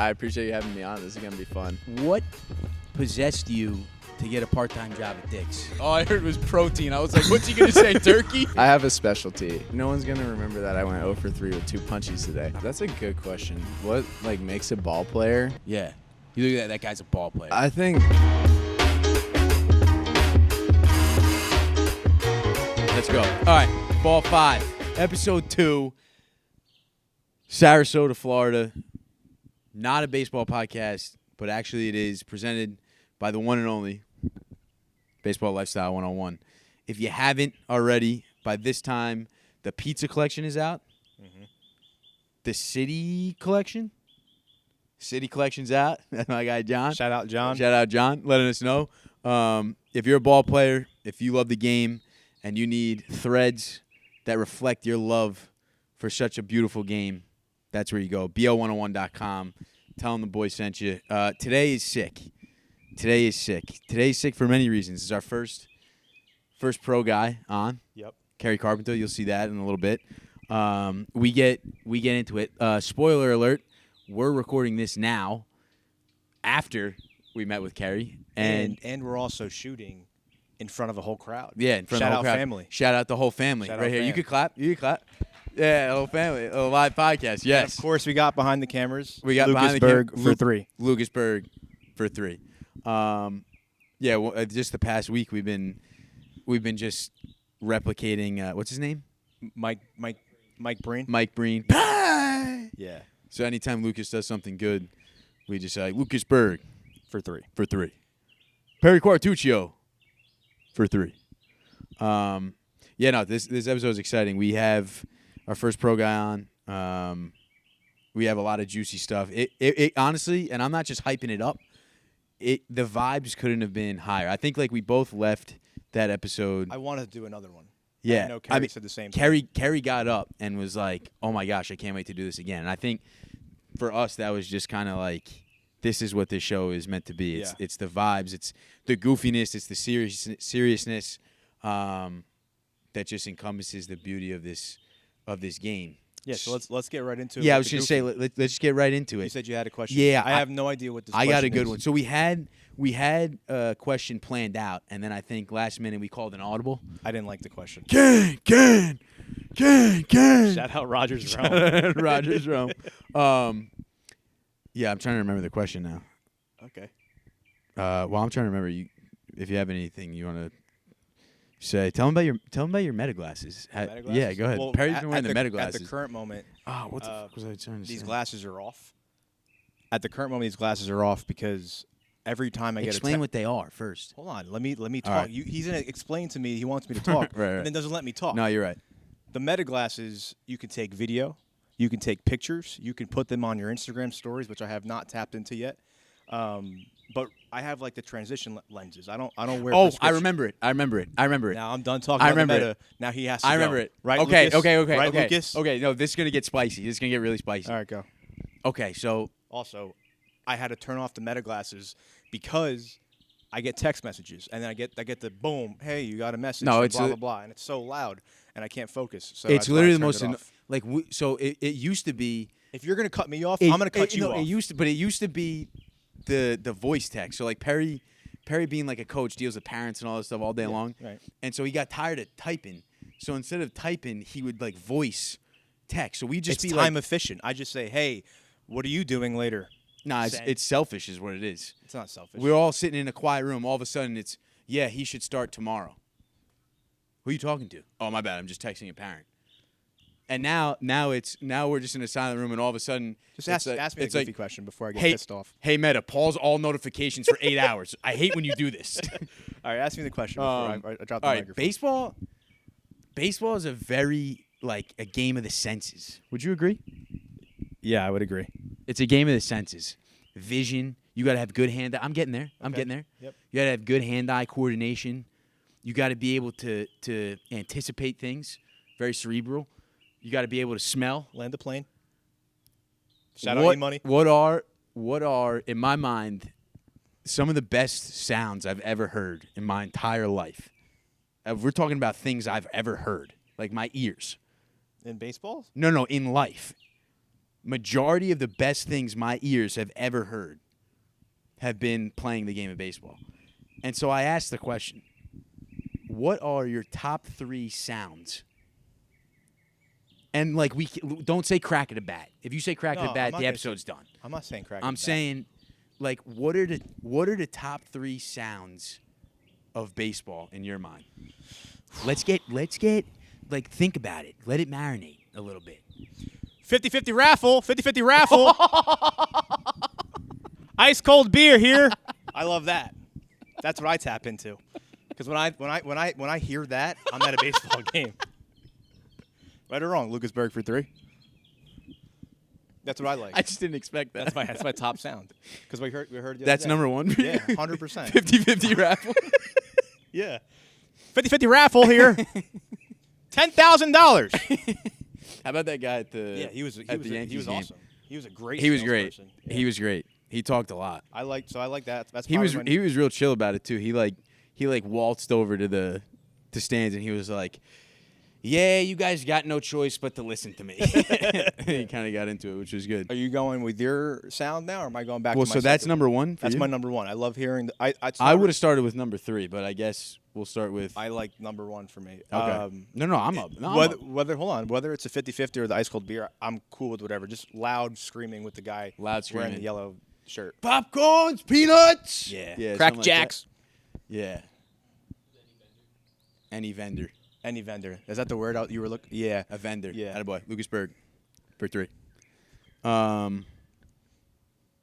I appreciate you having me on. This is going to be fun. What possessed you to get a part-time job at Dick's? All I heard was protein. I was like, what's he going to say, turkey? I have a specialty. No one's going to remember that I went 0 for 3 with 2 punchies today. That's a good question. What, makes a ball player? Yeah. You look at that guy's a ball player. I think... Let's go. All right, Ball 5, Episode 2, Sarasota, Florida. Not a baseball podcast, but actually it is presented by the one and only Baseball Lifestyle 101. If you haven't already, by this time, the pizza collection is out. Mm-hmm. The city collection's out. That's my guy, John. Shout out, John. Shout out, John, letting us know. If you're a ball player, if you love the game, and you need threads that reflect your love for such a beautiful game, that's where you go. BO101.com. Tell them the boys sent you. Today is sick. Today's sick for many reasons. It's our first pro guy on. Yep. Kerry Carpenter. You'll see that in a little bit. We get into it. Spoiler alert, we're recording this now after we met with Kerry. And we're also shooting in front of a whole crowd. Yeah, in front of the whole crowd. Family. Shout out the whole family Shout right out here. fam. You could clap. Yeah, the whole family. A live podcast. Yes. And of course, we got behind the cameras. We got Lucas behind the Berg for 3. Lucas Berg for 3. Yeah. Well, just the past week, we've been just replicating. What's his name? Mike Breen. Mike Breen. Yeah. So anytime Lucas does something good, we just say Lucas Berg For 3. for 3. Perry Quartuccio for 3. Yeah, no, this episode is exciting. We have our first pro guy on. We have a lot of juicy stuff. It honestly, and I'm not just hyping it up. The vibes couldn't have been higher. I think we both left that episode. I want to do another one. Yeah, I know Kerry said the same thing. Kerry got up and was like, "Oh my gosh, I can't wait to do this again." And I think for us, that was just kind of this is what this show is meant to be. It's the vibes, it's the goofiness, it's the seriousness that just encompasses the beauty of this game. Yeah, so let's get right into it. Yeah, I was going to say let's just get right into it. You said you had a question. Yeah, I have no idea what this question is. I got a good is. one. So we had a question planned out, and then I think last minute we called an audible. I didn't like the question. Can. Shout out Rogers Rome. Rogers Rome. Yeah, I'm trying to remember the question now. Okay. Well, I'm trying to remember if you have anything you want to say. Tell them about your Meta glasses. Yeah, go ahead. Well, Perry's been wearing the Meta glasses. At the current moment, what the fuck was I trying to say? These glasses are off. At the current moment, these glasses are off because every time I explain what they are first. Hold on, let me talk. Right. He's gonna explain to me. He wants me to talk, right. and then doesn't let me talk. No, you're right. The Meta glasses, you can take video, you can take pictures, you can put them on your Instagram stories, which I have not tapped into yet. But I have the transition lenses. I don't wear. Oh, I remember it. Now I'm done talking about the Meta. Now he has to. I remember it. Right. Okay. Lucas? Okay. Right, Lucas. Okay. No, this is gonna get spicy. This is gonna get really spicy. All right, go. Okay. So also, I had to turn off the Meta glasses because I get text messages and then I get the boom. Hey, you got a message. No, it's blah blah blah, and it's so loud and I can't focus. So it's literally the most so it used to be. If you're gonna cut me off, I'm gonna cut you off. It used to be the voice text. So Perry being a coach deals with parents and all this stuff all day long. Right. And so he got tired of typing. So instead of typing, he would voice text. So we just it's time efficient. I just say, hey, what are you doing later? Nah, it's selfish is what it is. It's not selfish. We're all sitting in a quiet room. All of a sudden, it's he should start tomorrow. Who are you talking to? Oh, my bad. I'm just texting a parent. And now we're just in a silent room, and all of a sudden, just ask me a goofy question before I get pissed off. Hey, Meta, pause all notifications for 8 hours. I hate when you do this. All right, ask me the question before I drop the microphone. Baseball is a very a game of the senses. Would you agree? Yeah, I would agree. It's a game of the senses. Vision. You got to have good hand-eye. I'm getting there. Yep. You got to have good hand-eye coordination. You got to be able to anticipate things. Very cerebral. You got to be able to smell. Land the plane. Shout out E-Money. What are, in my mind, some of the best sounds I've ever heard in my entire life? We're talking about things I've ever heard, my ears. In baseball? No, in life. majority of the best things my ears have ever heard have been playing the game of baseball. And so I asked the question, what are your top 3 sounds? And like, we don't say crack at a bat. If you say crack at a bat, the episode's done. I'm not saying crack. I'm saying, like, what are the top 3 sounds of baseball in your mind? Let's get like, think about it. Let it marinate a little bit. 50-50 raffle. 50-50 raffle. Ice cold beer here. I love that. That's what I tap into. Because when I hear that, I'm at a baseball game. Right or wrong, Lucas Berg for 3. That's what I like. I just didn't expect that. That's my top sound. Because we heard. The That's other day. number 1. Yeah, 100%. 50-50 raffle. Yeah. 50-50 raffle here. $10,000. How about that guy at the? Yeah, he was Yankees he was game? awesome. He was a great. He was great. salesperson. Yeah. He was great. He talked a lot. I like that. That's He was probably real chill about it too. He waltzed over to the stands and he was like, "Yeah, you guys got no choice but to listen to me." He kind of got into it, which was good. Are you going with your sound now, or am I going back? Well, to my so that's second? number 1. For That's you? my number 1. I love hearing. I would have started with number 3, but I guess we'll start with. I like number 1 for me. Okay. No, I'm up. No, I'm whether, up. whether hold on, whether it's a 50-50 or the ice cold beer, I'm cool with whatever. Just loud screaming with the guy Loud wearing screaming. the yellow shirt. Popcorns, peanuts. Yeah. Yeah. Crack something like Jacks. that. Yeah. Any vendor. Any vendor. Is that the word out you were looking? Yeah. A vendor. Yeah. Attaboy. Lucas Berg for 3.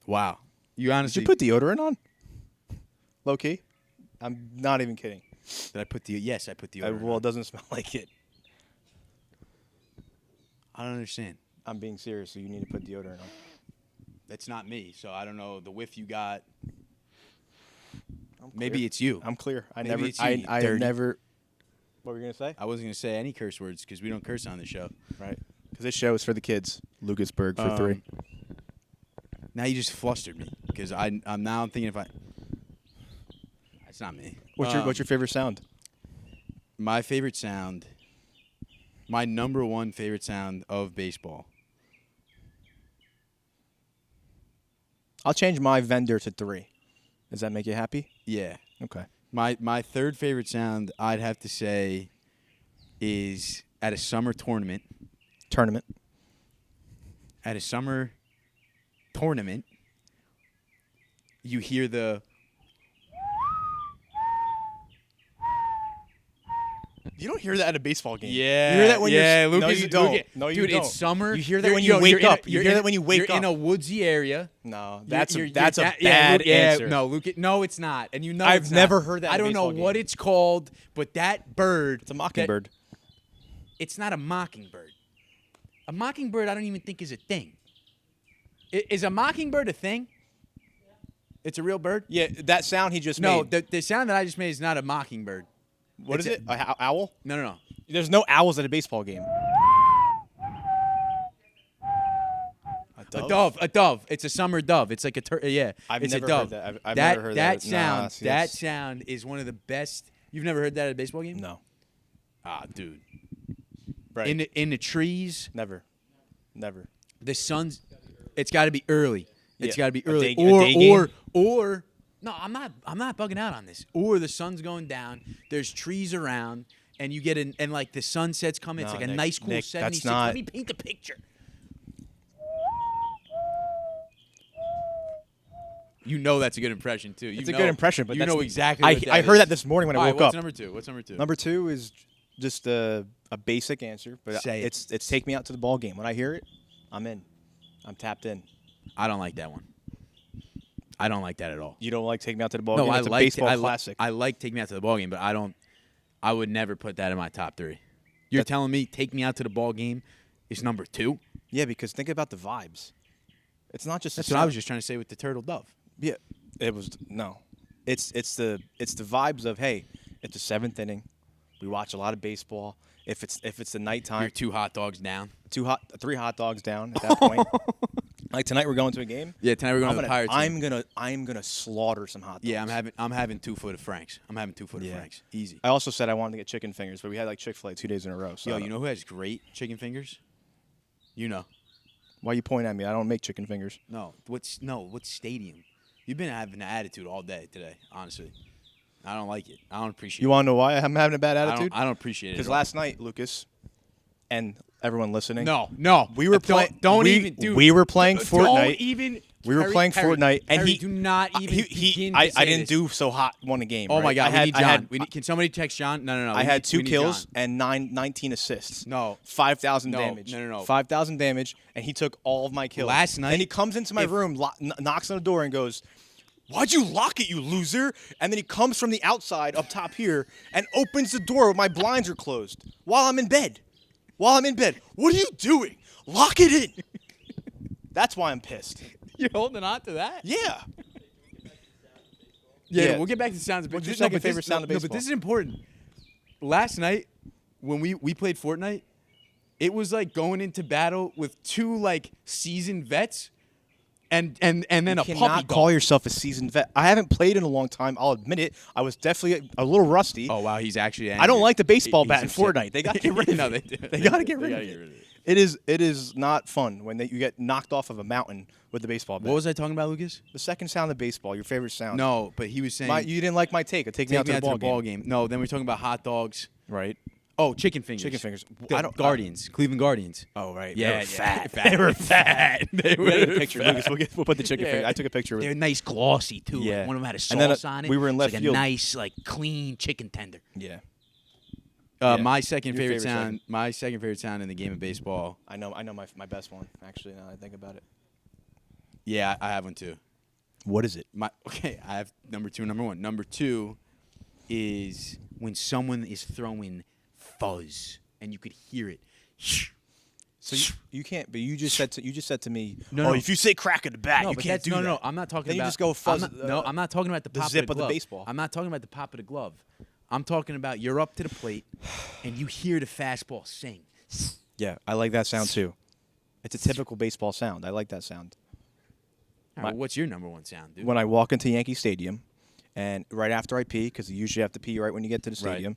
Wow. You Did honestly you put deodorant on? Low key. I'm not even kidding. Did I put the? Yes, I put the. Well, it doesn't smell like it. I don't understand. I'm being serious, so you need to put deodorant on. That's not me, so I don't know the whiff you got. I'm Maybe clear. it's you. I'm clear. Maybe it's you, I dirty. never. What were you gonna say? I wasn't gonna say any curse words because we don't curse on the show. Right. Because this show is for the kids. Lucas Berg for 3. Now you just flustered me because I'm thinking if I. That's not me. What's your favorite sound? My favorite sound. My number 1 favorite sound of baseball. I'll change my vendor to 3. Does that make you happy? Yeah. Okay. My third favorite sound, I'd have to say, is at a summer tournament. Tournament. At a summer tournament, you hear the. You don't hear that at a baseball game. Yeah, You hear that when yeah, you're. Lucas, No, you don't. Lucas- No, you dude, don't. it's summer. You hear that You're- when you you're wake in a- up. You hear that when you wake You're in a up. woodsy area. No, that's You're- a bad Luke, answer. No, Lucas, no, it's not. And you know, I've it's never not. heard that I in a don't know baseball what game. it's called, but that bird. It's a mockingbird. It's not a mockingbird. A mockingbird, I don't even think is a thing. Is a mockingbird a thing? It's a real bird? Yeah, that sound he just No, made. the sound that I just made is not a mockingbird. What is it's it? A owl? No. There's no owls at a baseball game. A dove. It's a summer dove. It's like a yeah. I've it's never a dove. heard that. I've never heard that. sound. Nah, see, that that's- sound is one of the best. You've never heard that at a baseball game? No. Ah, dude. Right. In the trees, Never. the sun's. It's got to be early. It's Yeah, got to be a early. day- a day game? Or no, I'm not bugging out on this. Or the sun's going down. There's trees around, and you get and like the sunset's coming. It's No, like a Nick, nice, cool Nick, 76. that's not- Let me paint the picture. You know that's a good impression too. It's a good impression, but you that's- know exactly. I what that I heard is. that this morning when I All right, woke what's up. number 2? What's number 2? Number 2 is just a basic answer, but Say it. it's take me out to the ball game. When I hear it, I'm in. I'm tapped in. I don't like that one. I don't like that at all. You don't like take me out to the ball No, game? I It's a like baseball classic. I like Take Me Out to the Ball Game, but I don't. I would never put that in my top 3. You're telling me Take Me Out to the Ball Game is number 2? Yeah, because think about the vibes. It's not just. That's what I was just trying to say with the turtle dove. Yeah, it was no. It's the vibes of, hey, it's the 7th inning. We watch a lot of baseball. If it's the nighttime, You're 2 hot dogs down. 3 hot dogs down at that point. Like tonight, we're going to a game. Yeah, tonight we're going to the Pirates. I'm gonna slaughter some hot dogs. Yeah, I'm having 2 foot of Franks. I'm having 2 foot of Franks. Easy. I also said I wanted to get chicken fingers, but we had like Chick-fil-A 2 days in a row. So Yo, you know who has great chicken fingers? You know. Why you pointing at me? I don't make chicken fingers. No. What stadium? You've been having an attitude all day today, honestly. I don't like it. I don't appreciate it. You want to know why I'm having a bad attitude? I don't appreciate it. Because last night, Lucas, and everyone listening. No. We were playing. We were playing Fortnite. Don't even. We were playing Fortnite, and Harry, do not even begin to I say didn't this. do so hot one a game. Oh right? my God, I we need John. Can somebody text John? No. I had 2 we need kills John. and 19 assists. No. 5,000 No, damage. no. 5,000 damage, and he took all of my kills. Last night, and he comes into my room, knocks on the door, and goes, "Why'd you lock it, you loser?" And then he comes from the outside up top here and opens the door when my blinds are closed while I'm in bed. What are you doing? Lock it in. That's why I'm pissed. You're holding on to that? Yeah. Yeah, we'll get back to the sounds of What's your baseball. second favorite sound of No, baseball? but this is important. Last night, when we played Fortnite, it was like going into battle with 2 like seasoned vets, and then You a puppy cannot dog. call yourself a seasoned vet. I haven't played in a long time. I'll admit it. I was definitely a little rusty. Oh wow, he's actually. I don't like the baseball He's bat in upset. Fortnite. They got to get rid of No, it. they do. They got to get rid of gotta it. It is not fun when you get knocked off of a mountain with the baseball bat. What was I talking about, Lucas? the second sound of baseball? Your favorite sound? No, but he was saying. You didn't like my take. Take me out to the ball game. No, then we're talking about hot dogs. Right. Oh, chicken fingers. Chicken fingers. Guardians. Cleveland Guardians. Oh right. Yeah, They were fat. They were fat. They We gotta get a picture, Lucas. We'll put the chicken finger. I took a picture. They're nice glossy, too. Yeah. Like one of them had a And then, sauce on it. we were in It's left like field. a nice, like, clean chicken tender. Yeah. My second Your favorite favorite sound. second. My second favorite sound in the game of baseball. I know my best one actually. Now that I think about it. Yeah, I have one too. What is it? I have number 2 and number 1. Number 2 is when someone is throwing fuzz and you could hear it. So you can't. But you just said to me. No. If you say crack of the bat, No, you but can't do that. No, I'm not talking Then you about. just go fuzz. I'm not talking about the pop zip of the of the glove. baseball. I'm not talking about the pop of the glove. I'm talking about you're up to the plate and you hear the fastball sing. Yeah, I like that sound too. It's a typical baseball sound. I like that sound. All right, what's your number 1 sound, dude? When I walk into Yankee Stadium, and right after I pee, because you usually have to pee right when you get to the stadium,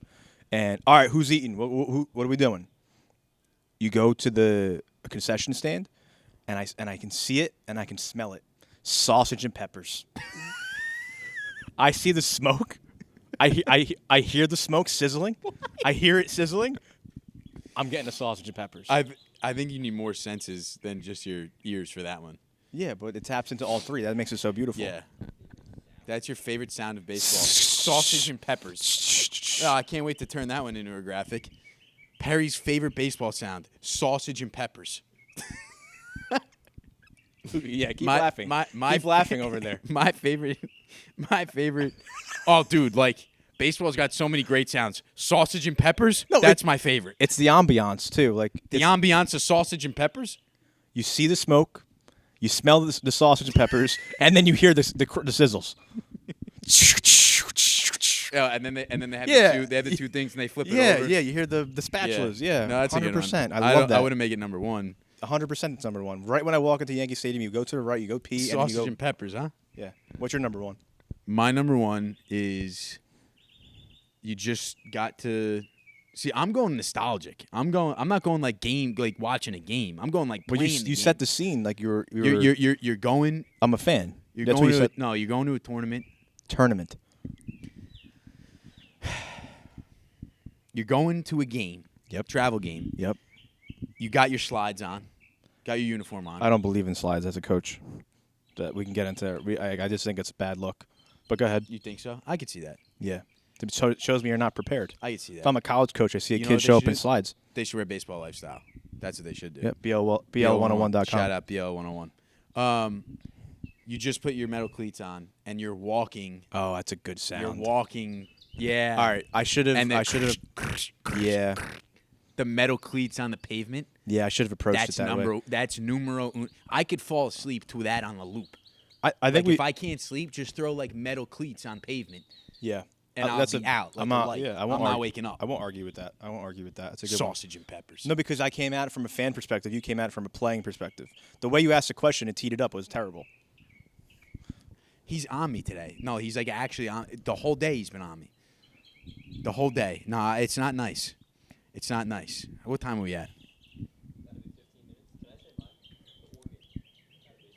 and all right, who's eating? What are we doing? You go to the concession stand, and I can see it and I can smell it. Sausage and peppers. I see the smoke. I hear the smoke sizzling. I hear it sizzling. I'm getting a sausage and peppers. I think you need more senses than just your ears for that one. Yeah, but it taps into all 3. That makes it so beautiful. Yeah. That's your favorite sound of baseball. Sausage and peppers. Oh, I can't wait to turn that one into a graphic. Perry's favorite baseball sound, sausage and peppers. Yeah, keep laughing. Keep laughing over there. My favorite. Oh, dude, like baseball's got so many great sounds. Sausage and peppers. No, That's my favorite. It's the ambiance too. Like The ambiance of sausage and peppers. you see the smoke, you smell the sausage and peppers, and then you hear the sizzles. And then they have Yeah. the 2 things and they flip it Yeah, over. yeah. You hear the spatulas. Yeah, No, that's a good one. 100%. I love that. I wouldn't make it number 1. 100%. It's number 1. Right when I walk into Yankee Stadium, you go to the right, you go pee, and Sausage you go. and peppers, huh? Yeah. What's your number 1? My number 1 is you just got to see. I'm going nostalgic. I'm not going like watching a game. I'm going like But playing. you the set game. the scene like you're. You're going. I'm a fan. You're That's going what you to said. no. You're going to a tournament. Tournament. You're going to a game. Yep. Travel game. Yep. You got your slides on. Got your uniform on. I don't believe in slides as a coach. That we can get into. I just think it's a bad look. But go ahead. You think so? I could see that. Yeah. It shows me you're not prepared. I could see that. If I'm a college coach, I see a You know kid what they show up should in do? slides. They should wear baseball lifestyle. That's what they should do. Yep. BL101.com. Shout out BL101. You just put your metal cleats on and you're walking. Oh, that's a good sound. You're walking. Yeah. All right. I should have. And then I should have. Yeah. the metal cleats on the pavement. Yeah. I should have approached That's it that way. That's numero. I could fall asleep to that on the loop. I think Like if I can't sleep, just throw like metal cleats on pavement. Yeah. And I'll be out. Like I'm a not. light. Yeah. I I'm won't not argue- waking up. I won't argue with that. That's a good one. Sausage and peppers. No, because I came at it from a fan perspective. You came at it from a playing perspective. The way you asked the question and teed it up was terrible. He's on me today. No, he's like actually on. The whole day he's been on me. The whole day. Nah, it's not nice. It's not nice. What time are we at?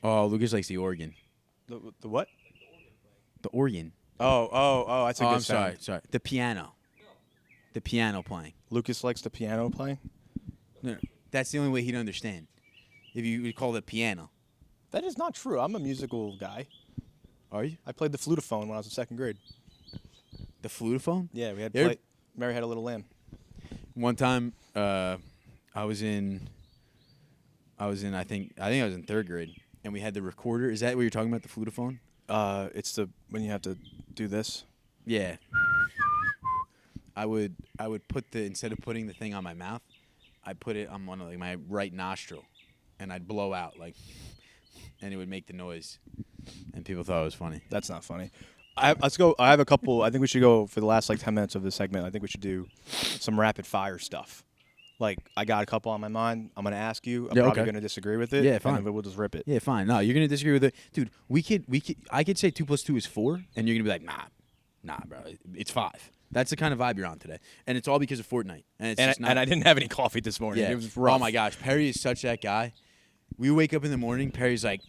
Oh, Lucas likes the organ. The what? The organ. Oh, that's a Oh, good I'm sound. sorry. The piano. The piano playing. Lucas likes the piano playing? No, that's the only way he'd understand. If you would call it piano. That is not true. I'm a musical guy. Are you? I played the flutophone when I was in second grade. The flutophone? Yeah, we had There- play Mary Had a Little Lamb. One time, I was in I think I was in third grade, and we had the recorder. Is that what you're talking about, the flutophone? It's when you have to do this. Yeah. I would put instead of putting the thing on my mouth, I'd put it on one of my right nostril, and I'd blow out and it would make the noise, and people thought it was funny. That's not funny. Let's go. I have a couple. I think we should go for the last 10 minutes of this segment. I think we should do some rapid fire stuff. I got a couple on my mind. I'm gonna ask you. I'm probably gonna disagree with it. Yeah, fine. And we'll just rip it. Yeah, fine. No, you're gonna disagree with it, dude. I could say 2 + 2 is 4, and you're gonna be like, nah, bro, it's 5. That's the kind of vibe you're on today, and it's all because of Fortnite. And it's just not, and I didn't have any coffee this morning. yeah. It was rough. Oh my gosh, Perry is such that guy. We wake up in the morning. Perry's like,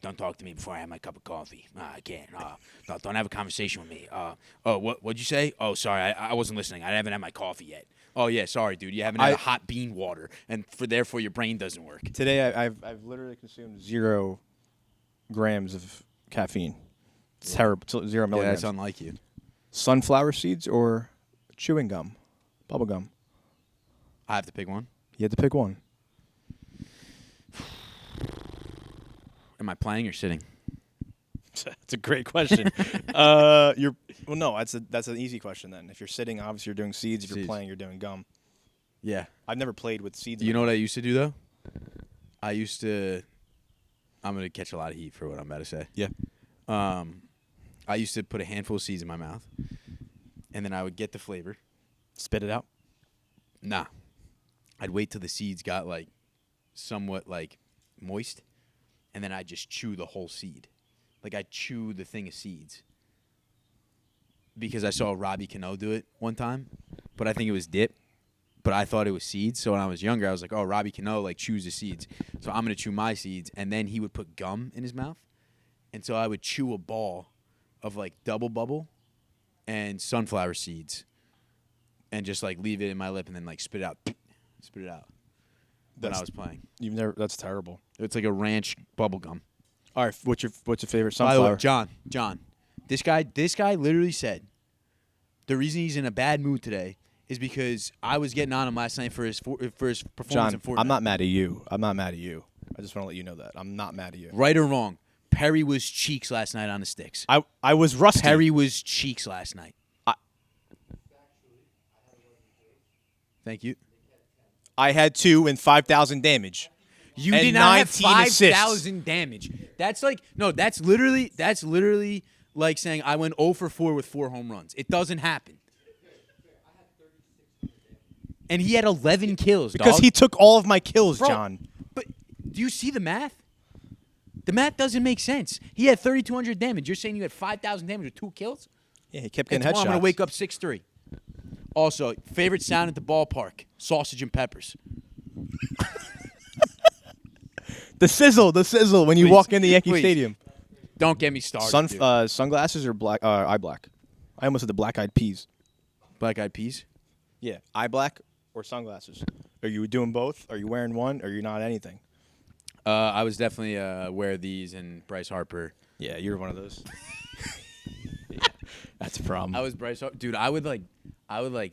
don't talk to me before I have my cup of coffee. I can't. No, don't have a conversation with me. What'd you say? Oh, sorry, I wasn't listening. I haven't had my coffee yet. Oh yeah, sorry, dude. You haven't had a hot bean water, and therefore your brain doesn't work. Today I've literally consumed 0 grams of caffeine. It's terrible. 0 Yeah, milligrams. that's unlike you. Sunflower seeds or chewing gum, bubble gum. I have to pick one. You had to pick one. Am I playing or sitting? That's a great question. No, that's an easy question then. If you're sitting, obviously you're doing seeds. If you're Seeds. playing, you're doing gum. Yeah. I've never played with seeds. You know what I used to do though? I'm gonna catch a lot of heat for what I'm about to say. Yeah. I used to put a handful of seeds in my mouth, and then I would get the flavor. Spit it out. Nah. I'd wait till the seeds got somewhat moist, and then I'd just chew the whole seed. I'd chew the thing of seeds. Because I saw Robbie Cano do it one time, but I think it was dip. But I thought it was seeds. So when I was younger, I was like, oh, Robbie Cano chews the seeds. So I'm going to chew my seeds. And then he would put gum in his mouth. And so I would chew a ball of double bubble and sunflower seeds and just leave it in my lip and then spit it out. Spit it out when I was playing. That's terrible. It's like a ranch bubble gum. All right. What's your favorite By the way, sunflower? John, this guy literally said the reason he's in a bad mood today is because I was getting on him last night for his performance John, in Fortnite. I'm not mad at you. I just want to let you know that I'm not mad at you. Right or wrong, Perry was cheeks last night on the sticks. I was rusty. Perry was cheeks last night. Thank you. I had 2 and 5,000 damage. You And did not have 19 assists. 5,000 damage. That's that's literally like saying I went 0 for 4 with 4 home runs. It doesn't happen. And he had 11 kills, Because dog. he took all of my kills, Bro, John. But do you see the math? The math doesn't make sense. He had 3,200 damage. You're saying you had 5,000 damage with 2 kills? Yeah, he kept And getting tomorrow headshots. I'm going to wake up 6'3". Also, favorite sound at the ballpark, sausage and peppers. The sizzle when you Please. walk in the Yankee Please. Stadium. Don't get me started, dude. Sunglasses or eye black? I almost said the black eyed peas. Black Eyed Peas? Yeah, eye black or sunglasses. Are you doing both? Are you wearing one? Or are you not anything? I was definitely wear these and Bryce Harper. Yeah, you're one of those. Yeah, that's a problem. I was Bryce Harper. Dude, I would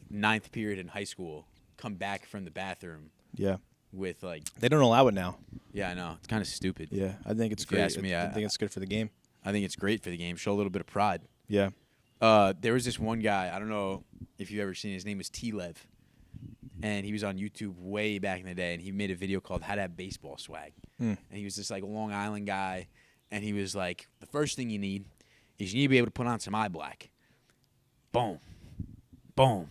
ninth period in high school come back from the bathroom Yeah, with they don't allow it now. yeah, I know. It's kind of stupid. Yeah, I think it's If you great. ask me, I think it's good for the game. I think it's great for the game. Show a little bit of pride. Yeah. There was this one guy, I don't know if you've ever seen, his name was T-Lev. And he was on YouTube way back in the day, and he made a video called How to Have Baseball Swag. And he was this Long Island guy, and he was like, the first thing you need is you need to be able to put on some eye black. Boom. Boom.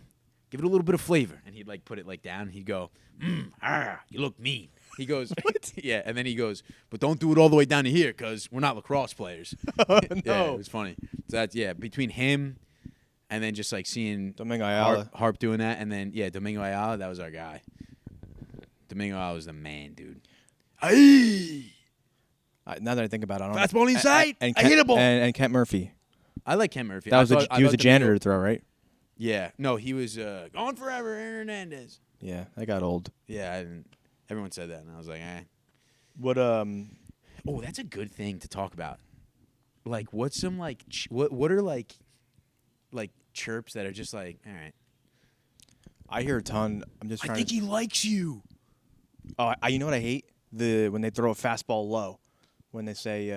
Give it a little bit of flavor. And he'd put it down, and he'd go, you look mean. He goes, what? Yeah, and then he goes, but don't do it all the way down to here because we're not lacrosse players. Yeah, it was funny. So that's, between him and then just seeing Domingo Ayala. Harp doing that, and then, Domingo Ayala, that was our guy. Domingo Ayala was the man, dude. I Now that I think about it, I don't know. Fastball inside. And I hit a ball. And Kent Murphy. I like Ken Murphy. That was he was a the janitor Beagle- throw, right? Yeah. No, he was gone forever, Aaron Hernandez. Yeah, that got old. Yeah, I didn't. Everyone said that, and I was like, eh. What Oh, that's a good thing to talk about. Like, what's some like what are like chirps that are just like, all right. I hear a ton. I'm just I trying think to. he likes you. Oh, you know what I hate? When they throw a fastball low, when they say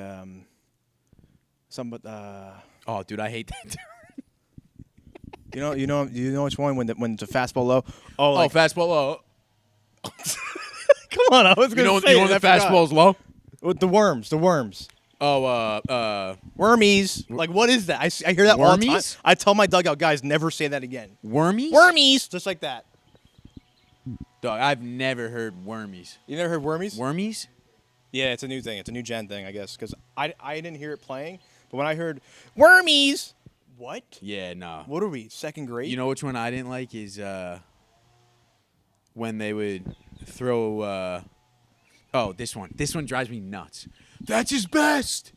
Oh, dude, I hate that. you know which one when it's a fastball low. Oh, like, fastball low. come on! I was gonna say You know it, I the forgot. fastball's low. With the worms. Oh, Wormies. Like, what is that? I hear that all the time. Wormies? I tell my dugout guys never say that again. wormies. Wormies. Just like that. Dog, I've never heard wormies. You never heard wormies? Wormies? Yeah, it's a new thing. It's a new gen thing, I guess, because I didn't hear it playing, but when I heard wormies, what? Yeah, no. What are we? Second grade? You know which one I didn't like is when they would throw. This one. This one drives me nuts. That's his best.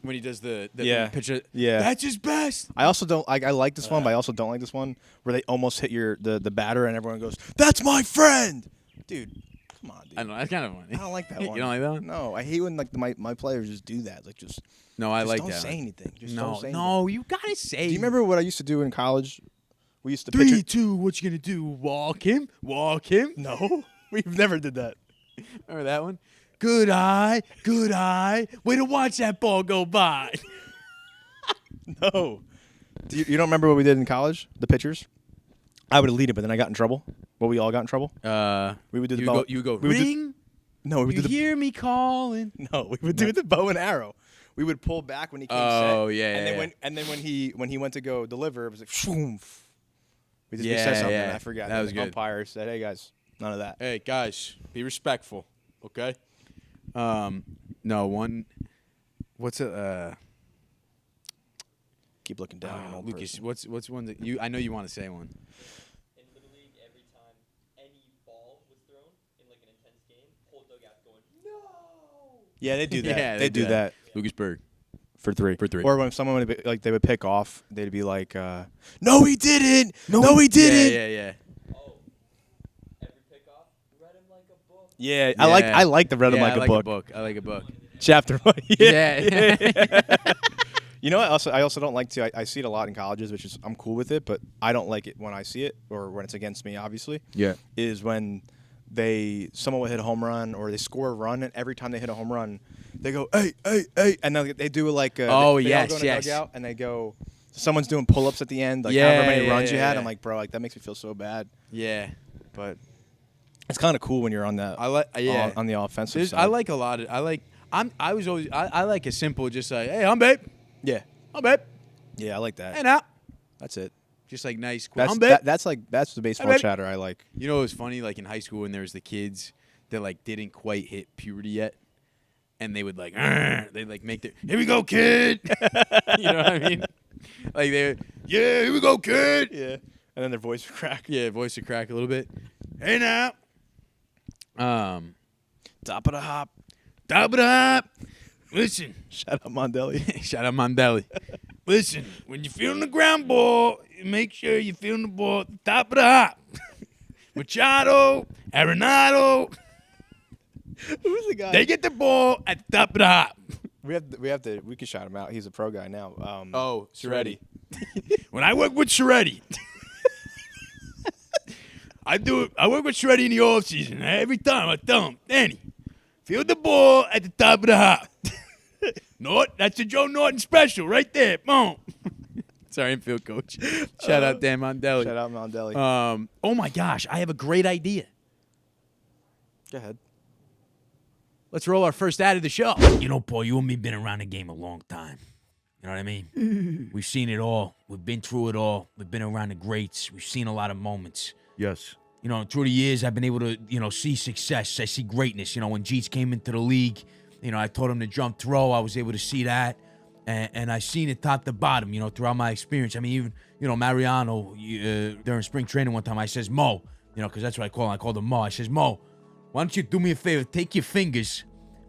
When he does the Yeah. picture. Yeah. That's his best. I also don't. I like this one, but I also don't like this one where they almost hit the batter and everyone goes, "That's my friend," dude. Come on, dude. I don't know. That's kind of funny. I don't like that You one. don't like that one? No, I hate when like my players just do that. Like just. No, I just like don't that. say one. anything. Just No, don't say anything. no, you gotta say. Do you remember what I used to do in college? We used to pitch 3, it. 2, what you gonna do? Walk him? Walk him? No, we've never did that. Remember that one? Good eye, good eye. Way to watch that ball go by. No. You don't remember what we did in college? The pitchers? I would lead it, but then I got in trouble. Well, we all got in trouble. We would do the you bow. go, you go, we would do- ring. No, we would You do the hear me calling. no. We would do the bow and arrow. We would pull back when he came Oh, set. yeah, And then yeah, when he went to go deliver, it was like shoom. We Yeah, said something. yeah. I forgot. That was the good. umpire said, "Hey guys, none of that." Hey guys, be respectful, okay? No one. What's a Keep looking down. you're an old Lucas? person. What's one that you? I know you want to say one. In Little League, every time any ball was thrown in like an intense game, whole dugout going, no! Yeah, they do that. Yeah, they do that. Lucas Berg. For three. For 3. Or when someone would be, like they would pick off, they'd be like, "No, he didn't. No, he didn't." Yeah. Oh, every pickoff, read him like a book. Yeah, I like the read him Yeah, like I a book. I like a book. Chapter one. Yeah. You know what? I also don't like to. I see it a lot in colleges, which is I'm cool with it, but I don't like it when I see it or when it's against me. Obviously, Yeah. is when someone will hit a home run or they score a run, and every time they hit a home run, they go hey, and then they do like Oh, they all yes, go in a yes. dugout and they go. Someone's doing pull-ups at the end, like Yeah, however many yeah, runs you yeah, had. yeah. I'm like, bro, like that makes me feel so bad. Yeah. But it's kind of cool when you're on that. I like. Yeah. on the offensive There's- side. I like a lot of. I was always. I like a simple, just like, hey, I'm babe. Yeah, I'm babe. yeah, I like that. Hey now. That's it. Just like nice. Cool. That's I'm babe. that's the baseball babe. chatter I like. You know, it was funny. Like in high school, when there was the kids that like didn't quite hit puberty yet, and they would like, they like make their, here we go, kid. You know what I mean? Like yeah, here we go, kid. Yeah, and then their voice would crack. Yeah, voice would crack a little bit. Hey now. Top of the hop. Top of the hop. Listen. Shout out Mondelli. Shout out Mondelli. Listen, when you're feeling the ground ball, make sure you're feeling the ball at the top of the hop. Machado, Arenado, Who's the guy? they get the ball at the top of the hop. We can shout him out. He's a pro guy now. Soretti. When I work with Soretti, I work with Soretti in the off season. Every time I tell him, Danny, field the ball at the top of the hop. Norton, that's a Joe Norton special right there. Boom. Sorry, infield coach. Shout out Dan Mondelli. Shout out Mondelli. Oh my gosh, I have a great idea. Go ahead. Let's roll our first ad of the show. You know, Paul, you and me been around the game a long time. You know what I mean? We've seen it all. We've been through it all. We've been around the greats. We've seen a lot of moments. Yes. You know, through the years, I've been able to, see success. I see greatness. You know, when Jeets came into the league, I taught him to jump throw. I was able to see that. And I seen it top to bottom, throughout my experience. I mean, even, Mariano, during spring training one time, I says, Mo, because that's what I call him. I called him Mo. I says, Mo, why don't you do me a favor? Take your fingers,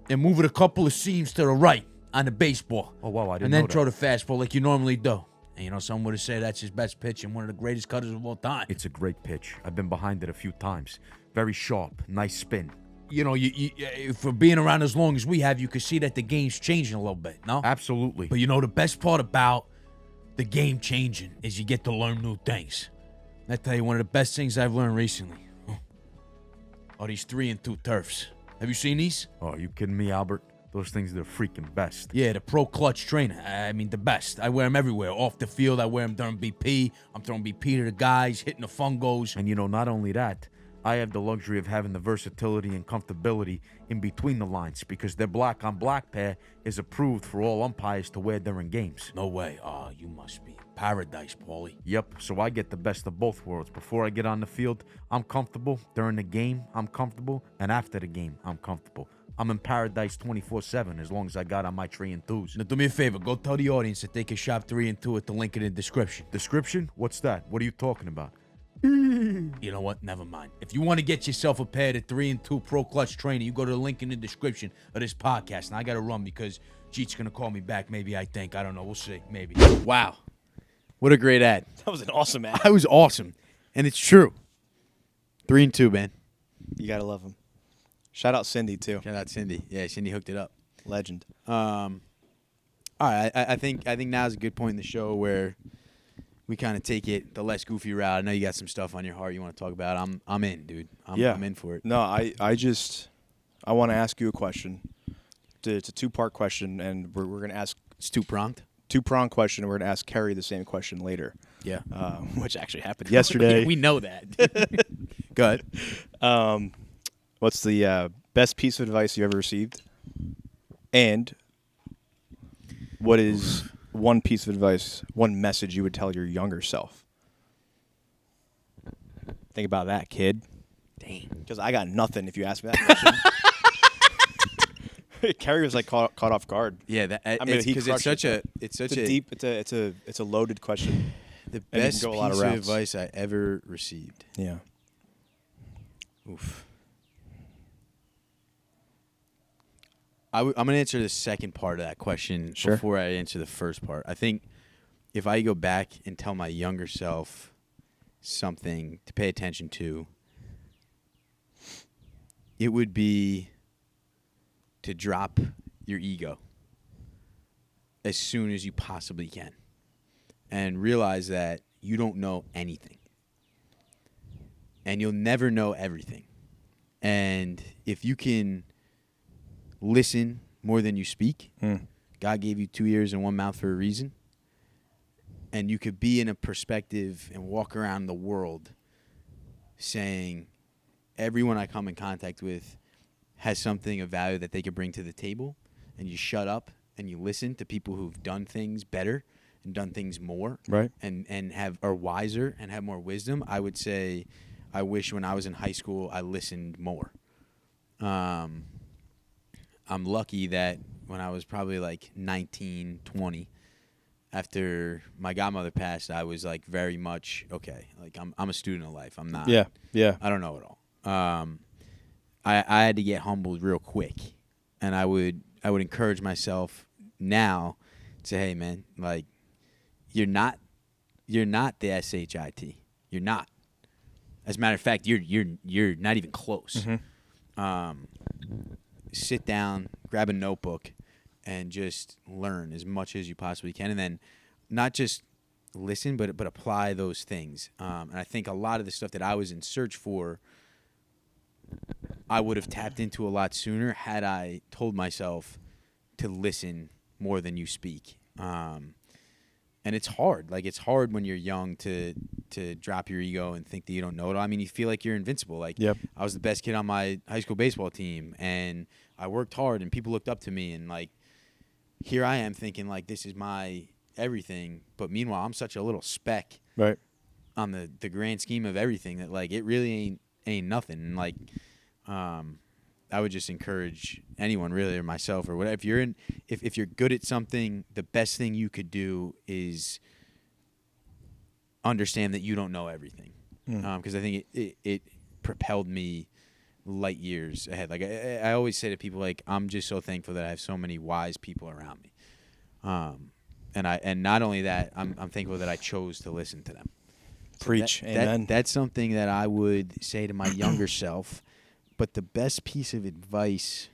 and move it a couple of seams to the right on the baseball. Oh, wow, I didn't And then know throw that. the fastball like you normally do. And, some would have said that's his best pitch and one of the greatest cutters of all time. It's a great pitch. I've been behind it a few times. Very sharp, nice spin. You for being around as long as we have, you could see that the game's changing a little bit, no? Absolutely. But the best part about the game changing is you get to learn new things. And I tell you, one of the best things I've learned recently are these 3-2 turfs. Have you seen these? Oh, are you kidding me, Albert? Those things are the freaking best. Yeah, the Pro Clutch trainer. I mean, the best. I wear them everywhere. Off the field, I wear them during BP. I'm throwing BP to the guys, hitting the fungos. And not only that, I have the luxury of having the versatility and comfortability in between the lines because their black-on-black pair is approved for all umpires to wear during games. No way. Oh, you must be in paradise, Paulie. Yep, so I get the best of both worlds. Before I get on the field, I'm comfortable. During the game, I'm comfortable. And after the game, I'm comfortable. I'm in paradise 24/7 as long as I got on my 3-2s. Now, do me a favor. Go tell the audience that they can shop 3-2 at the link in the description. Description? What's that? What are you talking about? You know what? Never mind. If you want to get yourself a pair of 3-2 Pro Clutch trainer, you go to the link in the description of this podcast. And I got to run because Jeet's going to call me back. Maybe, I think. I don't know. We'll see. Maybe. Wow. What a great ad. That was an awesome ad. That was awesome. And it's true. 3-2, man. You gotta love him. Shout out Cindy too. Shout out Cindy. Yeah, Cindy hooked it up. Legend. All right, I think now's a good point in the show where we kind of take it the less goofy route. I know you got some stuff on your heart you want to talk about. I'm in, dude. I'm in for it. No, I want to ask you a question. It's a two-part question, and we're gonna ask It's two-pronged. two-pronged question, and we're gonna ask Kerry the same question later. Yeah. Which actually happened yesterday. We know that. Go ahead. What's the best piece of advice you ever received? And what is one piece of advice, one message you would tell your younger self? Think about that, kid. Dang. Because I got nothing if you ask me that question. Kerry was like caught off guard. Yeah, he because crushed it. it's It's a deep. It's a loaded question. the and it best can go piece a lot of of routes. advice I ever received. Yeah. Oof. I'm going to answer the second part of that question Sure. before I answer the first part. I think if I go back and tell my younger self something to pay attention to, it would be to drop your ego as soon as you possibly can and realize that you don't know anything and you'll never know everything. And if you can listen more than you speak, God gave you 2 ears and 1 mouth for a reason, and you could be in a perspective and walk around the world saying everyone I come in contact with has something of value that they could bring to the table, and you shut up and you listen to people who've done things better and done things more, Right. and are wiser and have more wisdom. I would say I wish when I was in high school I listened more. I'm lucky that when I was probably like 19, 20, after my godmother passed, I was like very much, okay, like I'm a student of life. I'm not. Yeah. Yeah. I don't know it all. I had to get humbled real quick, and I would encourage myself now to say, hey man, like you're not the SHIT. You're not. As a matter of fact, you're not even close. Sit down, grab a notebook, and just learn as much as you possibly can, and then not just listen, but apply those things. And I think a lot of the stuff that I was in search for, I would have tapped into a lot sooner had I told myself to listen more than you speak. And it's hard. Like, it's hard when you're young to drop your ego and think that you don't know it all. I mean, you feel like you're invincible. Like, Yep. I was the best kid on my high school baseball team, and I worked hard, and people looked up to me. And, like, here I am thinking, like, this is my everything. But meanwhile, I'm such a little speck Right. on the grand scheme of everything that, like, it really ain't nothing. And, like, I would just encourage anyone, really, or myself or whatever. If you're good at something, the best thing you could do is understand that you don't know everything. Because I think it propelled me light years ahead. Like I always say to people, like, I'm just so thankful that I have so many wise people around me. And not only that, I'm thankful that I chose to listen to them. So Preach. Amen. That's something that I would say to my younger self. But the best piece of advice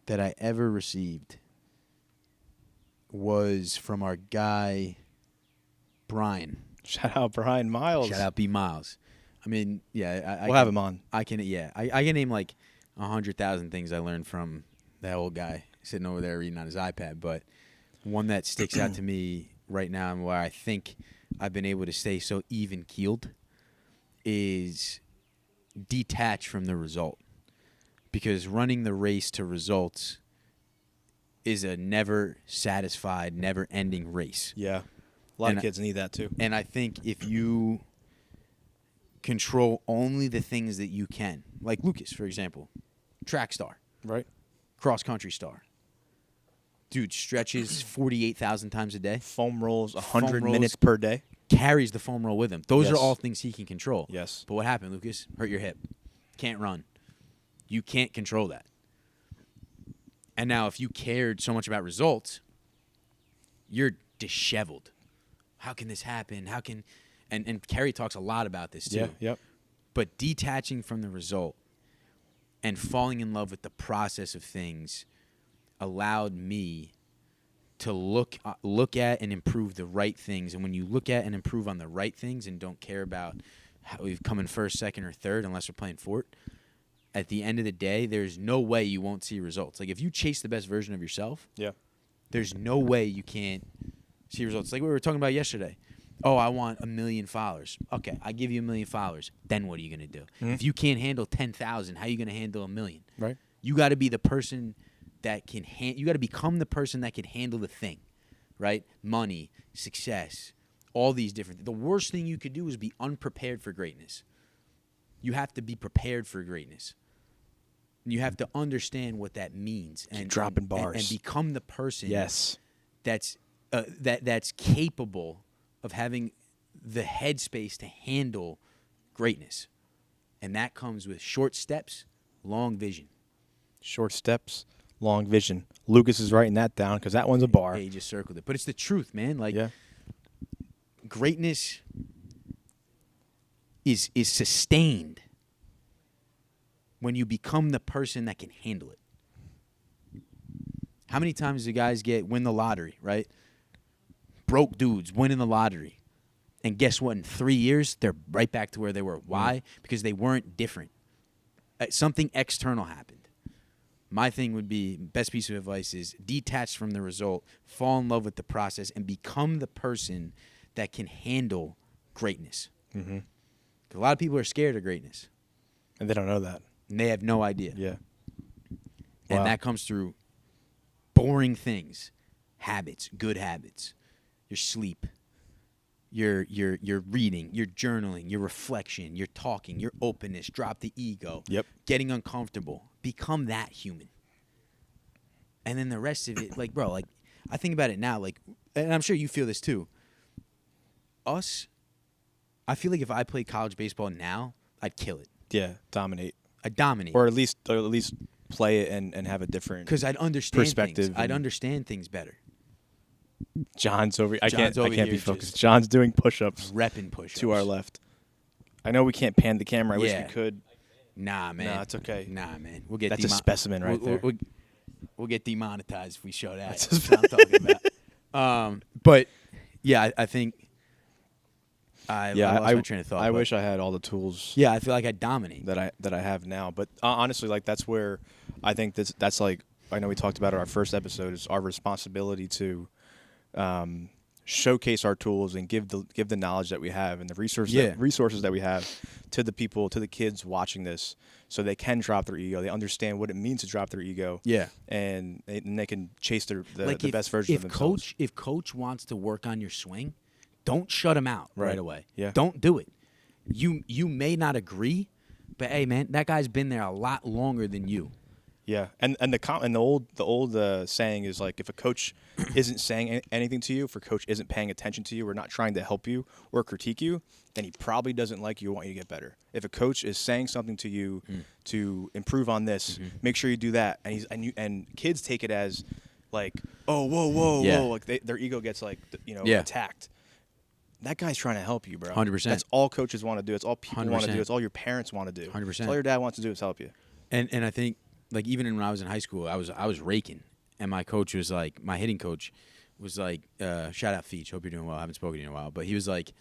that I ever received was from our guy, Brian. Shout out Brian Miles. Shout out B. Miles. I mean, yeah. We'll have him on. I can name like 100,000 things I learned from that old guy sitting over there reading on his iPad. But one that sticks out to me right now and where I think I've been able to stay so even-keeled is detach from the result. Because running the race to results is a never satisfied, never ending race. Yeah. A lot of kids need that too. And I think if you control only the things that you can, like Lucas, for example, track star, Right. cross country star. Dude stretches 48,000 times a day, Foam rolls 100 rolls. minutes per day. carries the foam roll with him. Those Yes. are all things he can control. Yes. But what happened, Lucas? Hurt your hip. Can't run. You can't control that. And now if you cared so much about results, you're disheveled. How can this happen? How can and Kerry talks a lot about this too. Yeah. Yep. But detaching from the result and falling in love with the process of things allowed me to look at and improve the right things. And when you look at and improve on the right things and don't care about how we've come in first, second, or third unless we're playing fort, at the end of the day, there's no way you won't see results. Like if you chase the best version of yourself, Yeah. there's no way you can't see results. Like we were talking about yesterday. Oh, I want 1 million followers. Okay, I give you 1 million followers. Then what are you going to do? If you can't handle 10,000, how are you going to handle 1 million? Right. You got to be the person that can you got to become the person that can handle the thing, right? Money, success, all these different. The worst thing you could do is be unprepared for greatness. You have to be prepared for greatness. You have to understand what that means and dropping bars and become the person. Yes. That's that's capable of having the headspace to handle greatness, and that comes with short steps, long vision. Short steps, long vision. Lucas is writing that down because that one's a bar. Hey, you just circled it, but it's the truth, man. Like Yeah. greatness is sustained when you become the person that can handle it. How many times do guys win the lottery, right? Broke dudes winning the lottery. And guess what? In 3 years, they're right back to where they were. Why? Because they weren't different. Something external happened. My thing would be, best piece of advice is detach from the result, fall in love with the process, and become the person that can handle greatness. Mm-hmm. A lot of people are scared of greatness. And they don't know that. And they have no idea. Yeah. And Wow. that comes through boring things, habits, good habits, your sleep, your reading, your journaling, your reflection, your talking, your openness, drop the ego, Yep. getting uncomfortable, become that human. And then the rest of it, like, bro, like, I think about it now, like, and I'm sure you feel this too. I feel like if I played college baseball now, I'd kill it. Yeah. Dominate. I'd dominate. Or at least play it and have a different Because I'd understand perspective things. I'd and- understand things better. John's over. I John's can't over be here focused. just- John's doing push-ups Repping push-ups. to our left. I know we can't pan the camera. I wish Yeah. we could. Nah, man. Nah, it's okay. Nah, man. We'll get That's a specimen right there. We'll get demonetized if we show that. That's That's what I'm talking about. But yeah, I think I lost my train of thought. I but wish I had all the tools Yeah, I feel like I dominate. that I have now. But honestly, like that's where I think that's like I know we talked about it our first episode is our responsibility to showcase our tools and give the knowledge that we have and the resources that we have to the people, to the kids watching this, so they can drop their ego. They understand what it means to drop their ego. Yeah. and they can chase the If- best version of themselves. If coach wants to work on your swing, don't shut him out right away. Yeah. Don't do it. You may not agree, but hey, man, that guy's been there a lot longer than you. Yeah, and the old saying is like, if a coach isn't saying anything to you, if a coach isn't paying attention to you, or not trying to help you or critique you, then he probably doesn't like you or want you to get better. If a coach is saying something to you to improve on this, make sure you do that, and kids take it as like, oh, whoa, like their ego gets like attacked. That guy's trying to help you, bro. 100%. That's all coaches want to do. It's all people want to 100%. do. It's all your parents want to do. 100%. It's all your dad wants to do is help you. And I think, like, even when I was in high school, I was raking, and my coach was like, my hitting coach was like, shout out Feach, hope you're doing well. I haven't spoken to you in a while, but he was like,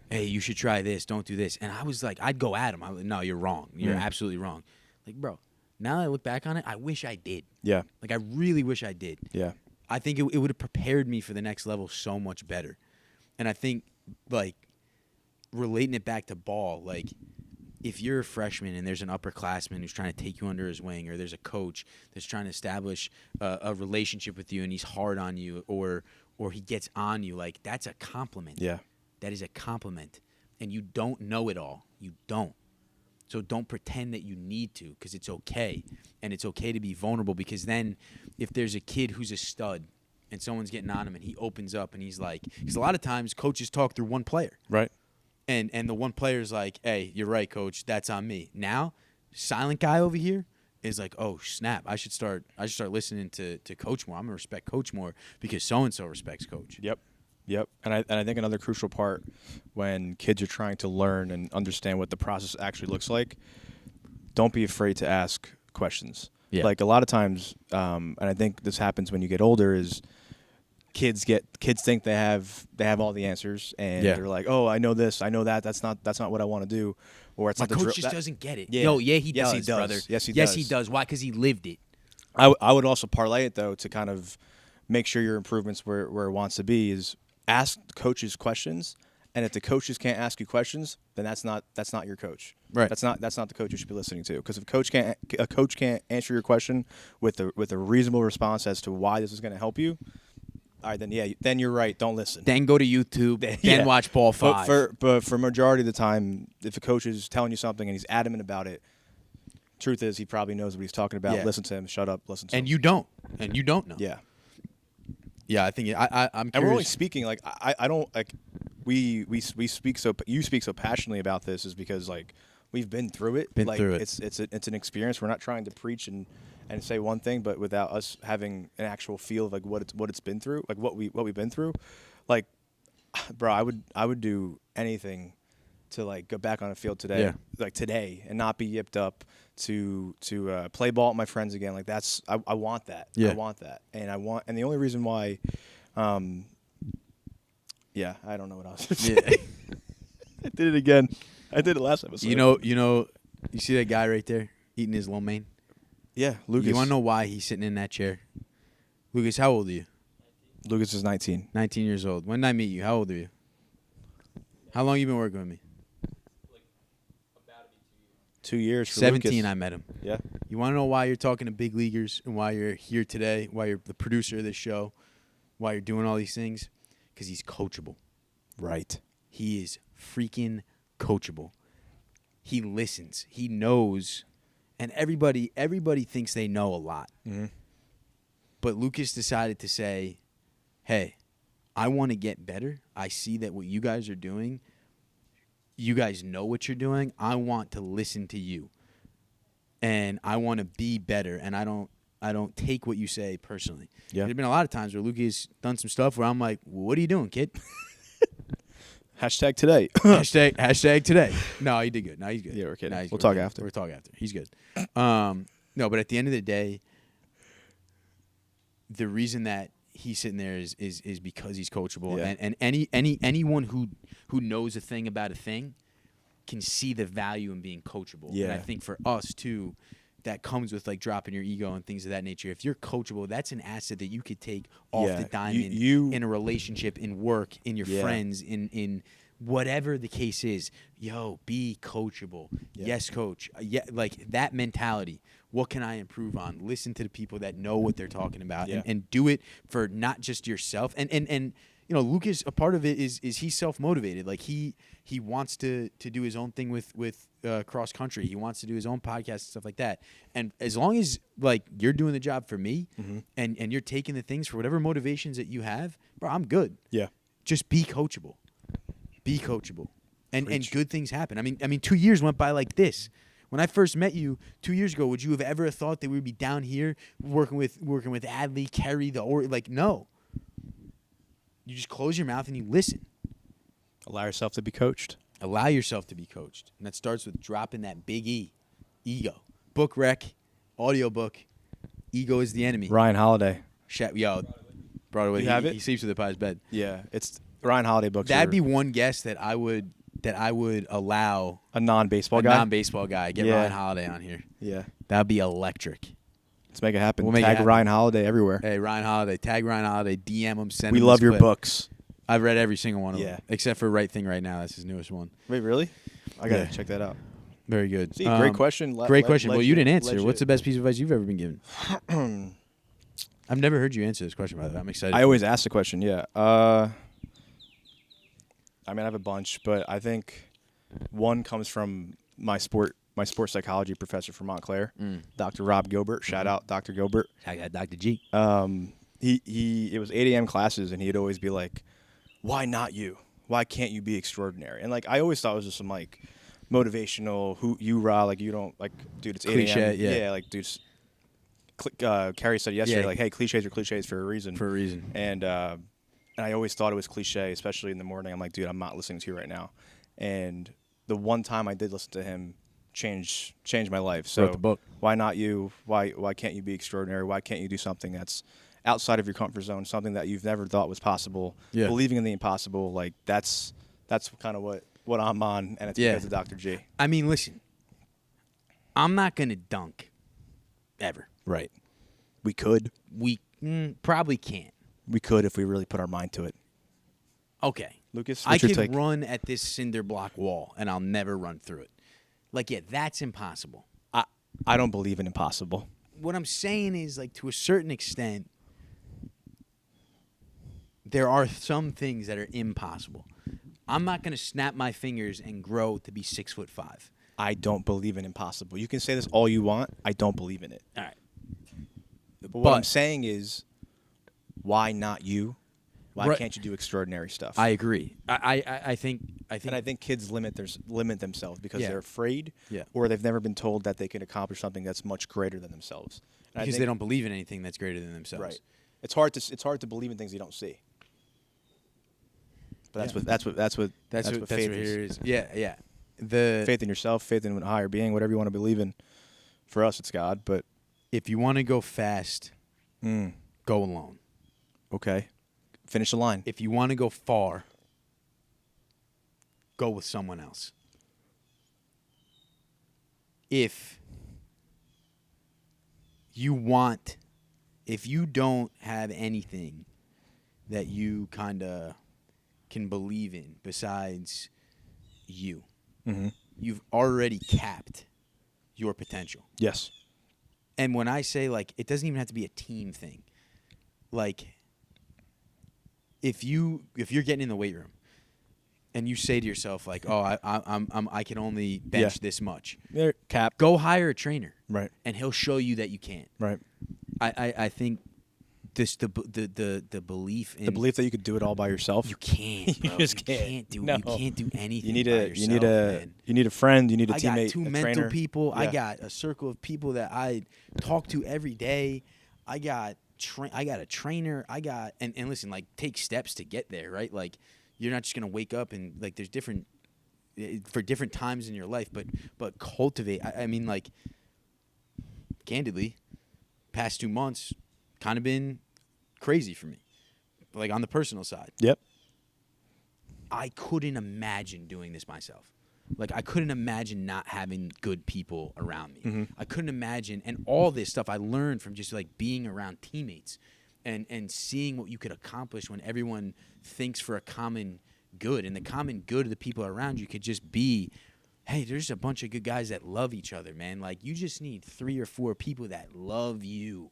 hey, you should try this, don't do this. And I was like, I'd go at him. I'm like, no, you're wrong. You're absolutely wrong. Like, bro, now that I look back on it, I wish I did. Yeah. Like, I really wish I did. Yeah. I think it would have prepared me for the next level so much better. And I think, like, relating it back to ball, like, if you're a freshman and there's an upperclassman who's trying to take you under his wing, or there's a coach that's trying to establish a relationship with you and he's hard on you, or he gets on you, like, that's a compliment. Yeah. That is a compliment. And you don't know it all. You don't. So don't pretend that you need to, because it's okay. And it's okay to be vulnerable, because then if there's a kid who's a stud and someone's getting on him and he opens up and he's like, because a lot of times coaches talk through one player. Right. And the one player's like, hey, you're right, coach. That's on me. Now, silent guy over here is like, oh, snap. I should start listening to coach more. I'm going to respect coach more because so-and-so respects coach. Yep. And I think another crucial part when kids are trying to learn and understand what the process actually looks like, don't be afraid to ask questions. Yeah. Like, a lot of times, and I think this happens when you get older, is kids think they have all the answers, and they're like, oh, I know this, I know that. That's not what I want to do, or it's My not the coach just doesn't get it. Yeah. No, yeah, he Yes, does, he does. brother. Yes, he Yes, does. he does. Why? Because he lived it. I would also parlay it, though, to kind of make sure your improvements where it wants to be, is ask coaches questions, and if the coaches can't ask you questions, then that's not your coach. Right. That's not the coach you should be listening to. Because if a coach can't answer your question with a reasonable response as to why this is going to help you, all right, then you're right. Don't listen. Then go to YouTube. Then watch Ball 5. But for majority of the time, if a coach is telling you something and he's adamant about it, truth is he probably knows what he's talking about. Yeah. Listen to him. Shut up. Listen to him. And you don't know. Yeah. Yeah, I think I'm curious. And we're only speaking, like, I don't, like, we speak you speak so passionately about this is because, like, we've been through it. It's an experience. We're not trying to preach and say one thing, but without us having an actual feel of, like, what it's been through, like what we've been through. Like, bro, I would do anything to, like, go back on a field today, like today, and not be yipped up to play ball with my friends again. Like, that's I want that. Yeah. I want that, and the only reason why, I don't know what else. Yeah. I did it again. I did it last episode. You know, you see that guy right there eating his lo mein? Yeah, Lucas. You want to know why he's sitting in that chair? Lucas, how old are you? Lucas is 19. 19 years old. When did I meet you? How old are you? How long you been working with me? Like, about to be 2 years. 2 years for 17, Lucas. I met him. Yeah. You want to know why you're talking to big leaguers and why you're here today, why you're the producer of this show, why you're doing all these things? Because he's coachable. Right. He is freaking coachable. He listens. He knows. And everybody thinks they know a lot. Mm-hmm. But Lucas decided to say, hey, I want to get better. I see that what you guys are doing, you guys know what you're doing. I want to listen to you. And I want to be better. And I don't take what you say personally. Yeah. There's been a lot of times where Lucas done some stuff where I'm like, what are you doing, kid? Hashtag today. hashtag today. No, he did good. No, he's good. Yeah, we're kidding. No, he's We'll good. talk after. We'll talk after. He's good. No, but at the end of the day, the reason that he's sitting there is because he's coachable. Yeah. And anyone who knows a thing about a thing can see the value in being coachable. Yeah. And I think for us too, that comes with, like, dropping your ego and things of that nature. If you're coachable, that's an asset that you could take off Yeah. the diamond in a relationship, in work, in your friends, in whatever the case is. Yo, be coachable. Yeah. Yes, coach. Yeah, like that mentality. What can I improve on? Listen to the people that know what they're talking about, Yeah. and do it for not just yourself. And Lucas, a part of it is he's self-motivated. Like he wants to do his own thing with cross country. He wants to do his own podcast and stuff like that. And as long as like you're doing the job for me and you're taking the things for whatever motivations that you have, bro, I'm good. Yeah. Just be coachable. Be coachable. And good things happen. I mean 2 years went by like this. When I first met you 2 years ago, would you have ever thought that we would be down here working with Adley, Kerry, no. You just close your mouth and you listen. Allow yourself to be coached. Allow yourself to be coached. And that starts with dropping that big E. Ego. Book rec, audiobook. Ego is the enemy. Ryan Holiday. Brought away. You have it? He sleeps with it by his bed. Yeah, it's Ryan Holiday books. That'd be one guest that I would allow a non-baseball a guy. non-baseball guy. Get Yeah. Ryan Holiday on here. Yeah, That'd be electric. let's make it happen. We'll make it Tag happen. Ryan Holiday everywhere. Hey, Ryan Holiday. Tag Ryan Holiday. DM him. Send We him love this your clip. books. I've read every single one of Yeah. them. Except for Right Thing Right Now. That's his newest one. Wait, really? I gotta Yeah. check that out. Very good. See, great question. Great question. Well, you didn't answer. What's the best piece of advice you've ever been given? I've never heard you answer this question, by the way. I'm excited. I always ask the question. Yeah. I have a bunch, but I think one comes from my sports psychology professor from Montclair, Dr. Rob Gilbert. Shout out, Dr. Gilbert. I got Dr. G. It was 8 a.m. classes, and he'd always be like, "Why not you? Why can't you be extraordinary?" And like I always thought it was just some like motivational hoorah, like you don't like, dude. It's 8 Cliche, a.m. yeah. Like dude. Kerry said yesterday, Yeah. like, hey, cliches are cliches for a reason. For a reason. And I always thought it was cliche, especially in the morning. I'm like, dude, I'm not listening to you right now. And the one time I did listen to him changed my life. So Wrote the book. Why not you? Why can't you be extraordinary? Why can't you do something that's outside of your comfort zone, something that you've never thought was possible? Yeah. Believing in the impossible, like that's kind of what I'm on, and it's because of Dr. G. I mean, listen. I'm not going to dunk ever. Right. We could. We probably can't. We could if we really put our mind to it. Okay. Lucas, I what's your could take? run at this cinder block wall, and I'll never run through it. Like, yeah, that's impossible. I don't believe in impossible. What I'm saying is, like, to a certain extent, there are some things that are impossible. I'm not going to snap my fingers and grow to be 6'5". I don't believe in impossible. You can say this all you want. I don't believe in it. All right. But what I'm saying is, why not you? Why Right. can't you do extraordinary stuff? I agree. I think and I think kids limit themselves because Yeah. they're afraid, Yeah. or they've never been told that they can accomplish something that's much greater than themselves. And I because think- they don't believe in anything that's greater than themselves. Right. It's hard to believe in things you don't see. But that's what faith what is. here is. Yeah. The Faith in yourself, faith in a higher being, whatever you want to believe in. For us, it's God. But if you want to go fast, go alone. okay, finish the line. If you want to go far, go with someone else. If you don't have anything that you kind of can believe in besides you, you've already capped your potential. Yes. And when I say, like, it doesn't even have to be a team thing. Like, if you're getting in the weight room and you say to yourself, like, oh, I can only bench this much, There, cap. go hire a trainer, Right. and he'll show you that you can't. Right. I think this the belief in The belief that you could do it all by yourself. you can't, You bro. just can't. do No. you can't do anything. You need by a yourself, man. you need a friend. You need a I teammate. got two a mental trainer. people. I Yeah. got a circle of people that I talk to every day. I got a trainer. And listen, like, take steps to get there, right? Like, you're not just gonna wake up and, like, there's different for different times in your life, but cultivate. I mean, like, candidly, past 2 months kind of been crazy for me, like, on the personal side. Yep. I couldn't imagine doing this myself. Like, I couldn't imagine not having good people around me. I couldn't imagine, and all this stuff I learned from just, like, being around teammates and seeing what you could accomplish when everyone thinks for a common good. And the common good of the people around you could just be, hey, there's a bunch of good guys that love each other, man. Like, you just need 3 or 4 people that love you,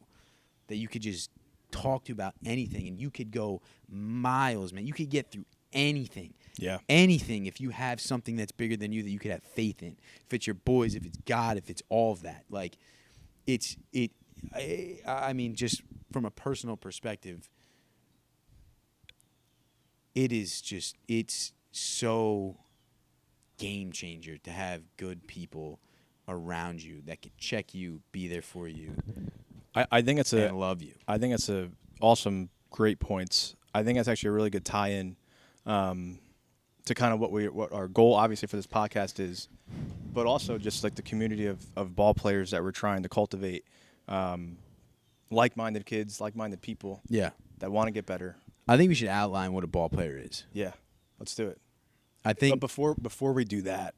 that you could just talk to about anything, and you could go miles, man. You could get through anything. Yeah. Anything if you have something that's bigger than you that you could have faith in. If it's your boys, if it's God, if it's all of that. Like, I mean, just from a personal perspective, it's so game changer to have good people around you that can check you, be there for you, I think it's and love you. I think it's a awesome, great points. I think that's actually a really good tie-in to kind of what our goal, obviously, for this podcast is, but also just like the community of ball players that we're trying to cultivate, like-minded kids, like-minded people Yeah. that want to get better. I think we should outline what a ball player is. Yeah, let's do it. I think. But before we do that,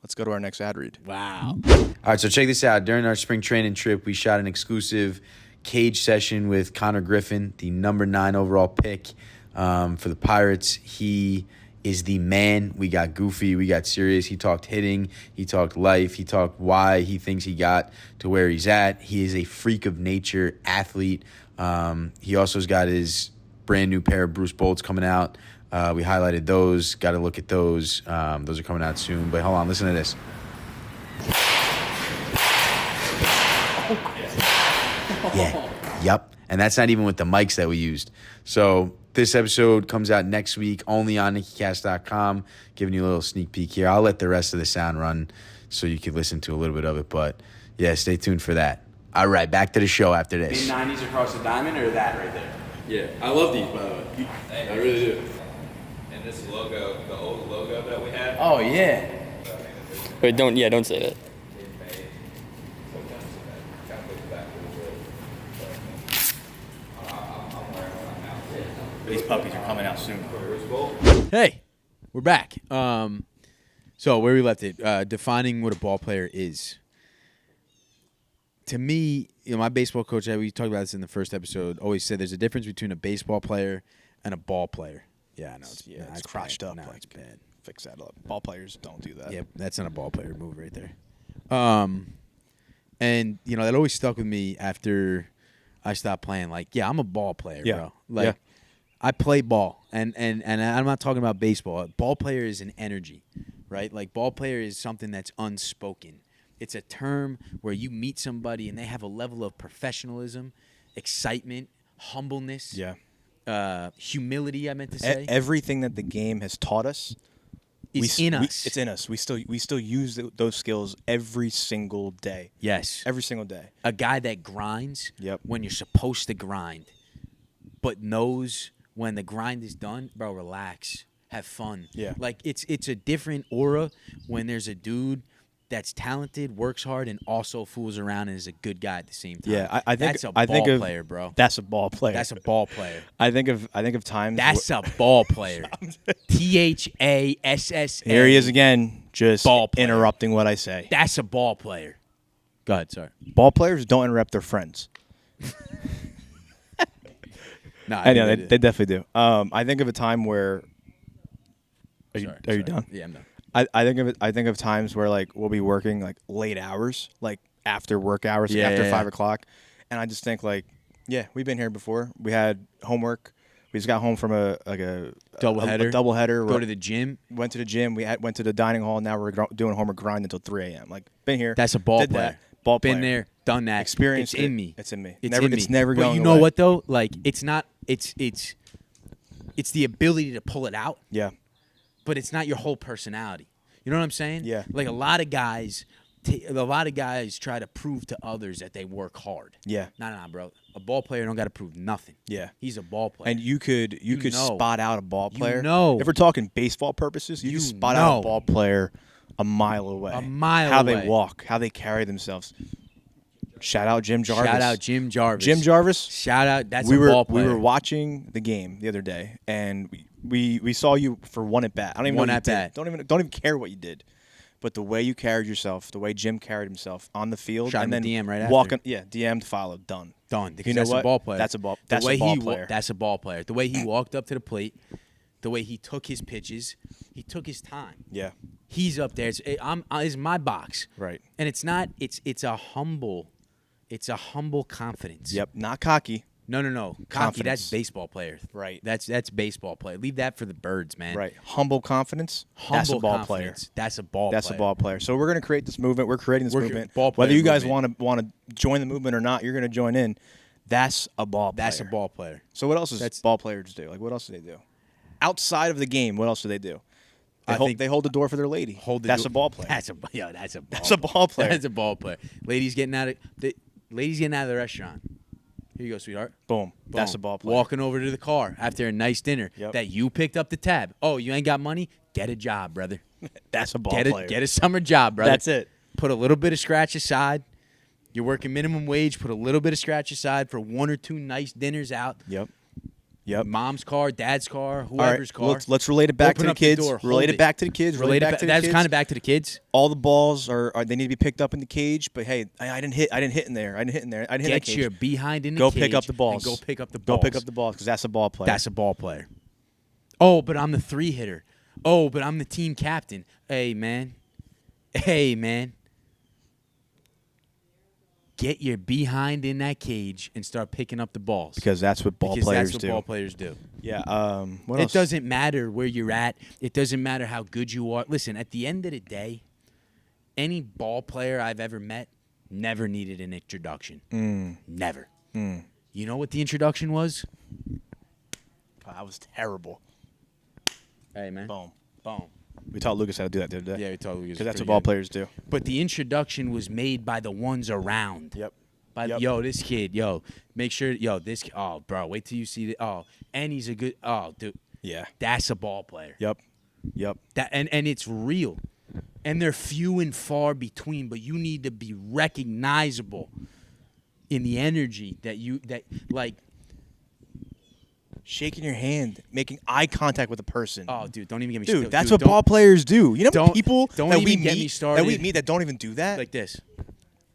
let's go to our next ad read. Wow. All right, so check this out. During our spring training trip, we shot an exclusive cage session with Connor Griffin, the number 9 overall pick for the Pirates. He is the man. We got goofy. We got serious. He talked hitting. He talked life. He talked why he thinks he got to where he's at. He is a freak of nature athlete. He also has got his brand new pair of Bruce Bolts coming out. We highlighted those. Got to look at those. Those are coming out soon. But hold on, listen to this. Yeah. Yep. And that's not even with the mics that we used. So this episode comes out next week only on NickyCast.com. Giving you a little sneak peek here. I'll let the rest of the sound run so you can listen to a little bit of it. But yeah, stay tuned for that. All right, back to the show after this. 90s across the diamond or that right there? Yeah, I love these, by the way. I really do. And this logo, the old logo that we had. Oh, yeah. Wait, don't say that. These puppies are coming out soon. Hey, we're back. So where we left it, defining what a ball player is. To me, my baseball coach, we talked about this in the first episode, always said there's a difference between a baseball player and a ball player. Yeah, I know. It's crotched bad. up. No, like, it's bad. fix that up. Ball players don't do that. Yep, that's not a ball player move right there. And that always stuck with me after I stopped playing. Like, yeah, I'm a ball player, Yeah. bro. Like, Yeah. I play ball, and I'm not talking about baseball. Ball player is an energy, right? Like, ball player is something that's unspoken. It's a term where you meet somebody and they have a level of professionalism, excitement, humbleness, humility. I meant to say Everything that the game has taught us is in us. It's in us. We still use those skills every single day. Yes, Every single day. a guy that grinds Yep. when you're supposed to grind, but knows when the grind is done, bro, relax, have fun. Yeah. Like, it's a different aura when there's a dude that's talented, works hard, and also fools around and is a good guy at the same time. Yeah, I think that's a I think ball of, player, bro. That's a ball player. That's a ball player. I think of times. That's a ball player. THASSA. Here he is again, just Ball player. interrupting what I say. That's a ball player. Go ahead, sorry. Ball players don't interrupt their friends. No, I know they definitely do. I think of a time where. Are you done? Yeah, I'm done. I think of times where like we'll be working like late hours, like after work hours, like after 5 o'clock, and I just think like, yeah, we've been here before. We had homework. We just got home from a Doubleheader. A doubleheader. Go to the gym. Went to the gym. Went to the dining hall. Now we're doing homework grind until 3 a.m. Like, been here. That's a ball did player. That. Ball player. Been there, done that. Experienced It's in it. me. It's in me. It's never, in me. It's never but going you know away. what though? Like, it's not. It's the ability to pull it out. Yeah. But it's not your whole personality. You know what I'm saying? Yeah. Like, a lot of guys try to prove to others that they work hard. Yeah. Nah, bro. A ball player don't got to prove nothing. Yeah. He's a ball player. And you could know. spot out a ball You player. know. If we're talking baseball purposes, you You can spot out know. a ball player a mile away. A mile how away. they walk, how they carry themselves. Shout out Jim Jarvis. Shout out Jim Jarvis. Jim Jarvis. Shout out. That's we a were ball player. we were watching the game the other day, and we saw you for one at bat. I don't even One know what at you bat. did. Don't even care what you did, but the way you carried yourself, the way Jim carried himself on the field, Shot and him then a DM right after. walking, DM'd, followed, done. Because You know that's what? a ball player. That's a ball. The That's way a ball he player. That's a ball player. The way he walked up to the plate, the way he took his pitches, he took his time. Yeah. He's up there. It's my box. Right. And it's not. It's a humble confidence. Yep. Not cocky. No. Cocky, Confidence. that's baseball player. Right. That's baseball player. Leave that for the birds, man. Right. Humble confidence. That's a Humble ball player. confidence. That's a ball That's player. a ball player. So we're going to create this movement. We're creating this movement. Ball player Whether you guys movement. want to join the movement or not, you're going to join in. That's a ball player. That's a ball player. So what else does ball players do? Like, what else do they do? Outside of the game, what else do they do? They hold the door for their lady. That's a ball player. That's a ball That's a ball player. That's a ball player. Ladies getting out of the restaurant. Here you go, sweetheart. Boom. That's a ball player. Walking over to the car after a nice dinner that you picked up the tab. Oh, you ain't got money? Get a job, brother. That's a ball player. Get a summer job, brother. That's it. Put a little bit of scratch aside. You're working minimum wage. Put a little bit of scratch aside for 1 or 2 nice dinners out. Yep. Mom's car, dad's car, All right, whoever's car. let's relate it back Open to the up the kids. door, Relate hold it back to the kids. Relate it back to the kids. That's kind of back to the kids. All the balls are they need to be picked up in the cage. But hey, I didn't hit in there. I didn't hit in there. I didn't hit that Get cage. your behind in the Go cage. pick up the balls. And go pick up the Go balls. pick up the balls because that's a ball player. That's a ball player. Oh, but I'm the 3-hitter. Oh, but I'm the team captain. Hey, man. Get your behind in that cage and start picking up the balls. because that's what ball players that's do. what ball players do. Yeah. What It else? doesn't matter where you're at. It doesn't matter how good you are. Listen, at the end of the day, any ball player I've ever met never needed an introduction. Never. You know what the introduction was? That was terrible. Hey, man. Boom. Boom. We taught Lucas how to do that the other day. Yeah, we totally. Because that's what ball players do. But the introduction was made by the ones around. Yep. Yo, this kid, make sure, this, oh, bro, wait till you see and he's a good, dude. Yeah. That's a ball player. Yep. That and it's real. And they're few and far between, but you need to be recognizable in the energy that Shaking your hand, making eye contact with a person. oh, dude, don't even get me Dude, started. that's what ball players do. You know don't- people don't that even we get me meet started. that we meet that don't even do that? like this.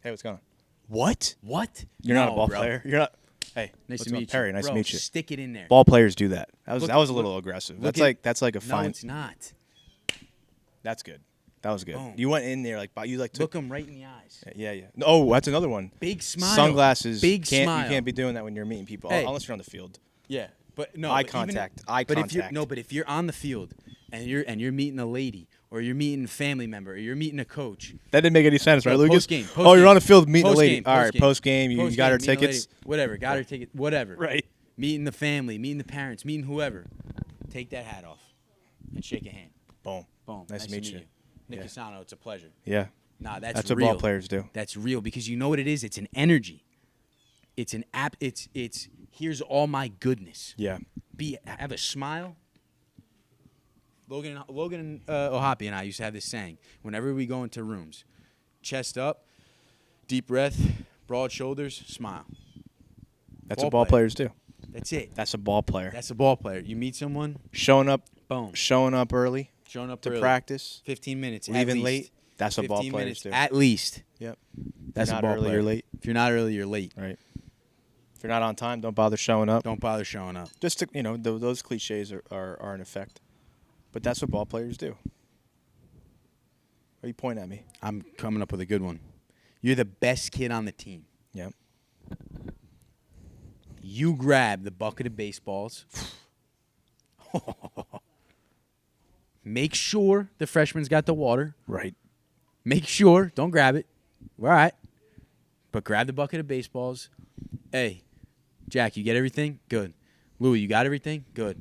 Hey, what's going on? What? What? You're not a No, ball bro. player. You're not. Hey, Nice what's to going on? meet Perry, you. nice Bro, to meet you. Stick it in there. Ball players do that. That was a little look- aggressive. look That's like a No, fine. it's not. That's good. That was good. Boom. You went in there you Look them right in the eyes. Yeah. Oh, that's another one. Big smile. Sunglasses. Big You smile. can't be doing that when you're meeting people Hey. unless you're on the field. Yeah, but no Eye but even- contact. Eye but contact. But if you're on the field and you're meeting a lady or you're meeting a family member or you're meeting a coach, That didn't make any sense, right, No, Lucas? post-game, Oh, you're on the field meeting a lady. Post-game, All right, post-game. post game. You got her meeting a lady, tickets. whatever, got her ticket, whatever. Right. Meeting the family, meeting the parents, meeting whoever. Take that hat off and shake a hand. Boom. Boom. Nice to meet you. Nick Yeah. Casano, it's a pleasure. Yeah. Nah, that's what real. ball players do. That's real because you know what it is? It's an energy. It's an app. It's here's all my goodness. Yeah. Have a smile. Logan Ohapi and I used to have this saying whenever we go into rooms: chest up, deep breath, broad shoulders, smile. That's Ball what ball player. players do. That's it. That's a ball player. That's a ball player. You meet someone, Showing up early, early to practice. 15 minutes, at Leaving least. late. That's what ball 15 players minutes do. at least. Yep. That's If a you're ball not early, player. you're late. If you're not early, you're late. Right. If you're not on time, don't bother showing up. Don't bother showing up. Just to, those cliches are in effect. But that's what ball players do. Why are you pointing at me? I'm coming up with a good one. You're the best kid on the team. Yep. You grab the bucket of baseballs. Make sure the freshman's got the water. Right. Make sure. Don't grab it. All right. But grab the bucket of baseballs. Hey, Jack, you get everything? Good. Louie, you got everything? Good.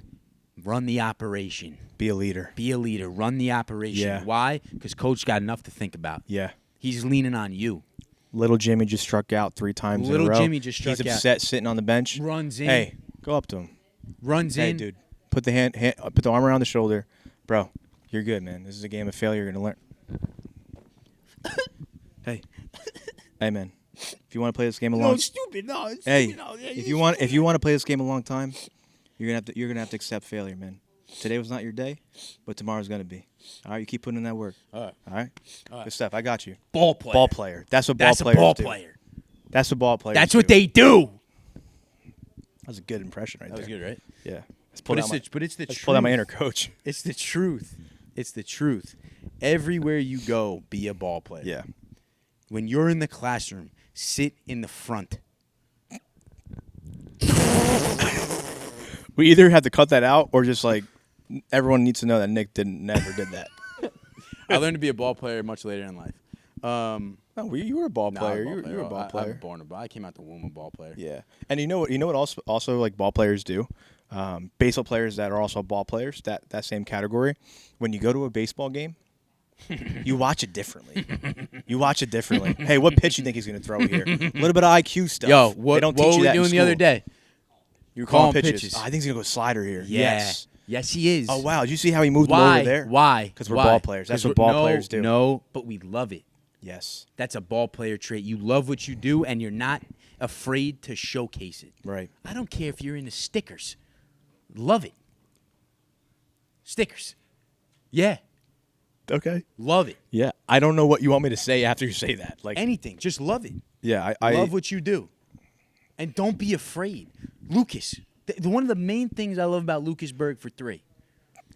Run the operation. Be a leader. Be a leader. Run the operation. Yeah. Why? Because Coach got enough to think about. Yeah. He's leaning on you. Little Jimmy just struck out 3 times in a row. Little Jimmy just struck He's out. upset sitting on the bench. Runs in. Hey, go up to him. Runs Hey, in. dude, put the arm around the shoulder. Bro, you're good, man. This is a game of failure. You're going to learn. Hey, man. If you want to play this game a long stupid. No, it's Hey, stupid. No, if you want to play this game a long time, you're gonna have to accept failure, man. Today was not your day, but tomorrow's gonna be. All right, you keep putting in that work. All right. All right. Good stuff. I got you. Ball player. Ball player. That's what That's ball a players ball do. player. That's what ball players. That's what do. they do. That was a good impression right That was there. good, right? Yeah. Let's But out my- it's the let's truth. pull out my inner coach. It's the truth. It's the truth. Everywhere you go, be a ball player. Yeah. When you're in the classroom, sit in the front. We either have to cut that out or just like everyone needs to know that Nick never did that. I learned to be a ball player much later in life. No, you were a ball player. You were a ball I player. was born a ball. I came out the womb a ball player. Yeah, and you know what? Also like ball players do. Baseball players that are also ball players. That same category. When you go to a baseball game, you watch it differently. Hey, what pitch you think he's going to throw here? A little bit of IQ stuff. Yo, They what don't were teach you we that in doing the other school. day? You were Calling calling pitches. pitches. Oh, I think he's going to go slider here. Yeah. Yes. Yes, he is. Oh wow! Did you see how he moved Why? him over there? Why? Because we're Why? ball players. That's 'Cause what ball players do. No, but we love it. Yes. That's a ball player trait. You love what you do, and you're not afraid to showcase it. Right. I don't care if you're into stickers. Love it. Stickers. Yeah. Okay. Love it. Yeah. I don't know what you want me to say after you say that. Like Anything. Just love it. Yeah. I Love what you do. And don't be afraid. Lucas, one of the main things I love about Lucas Berg for 3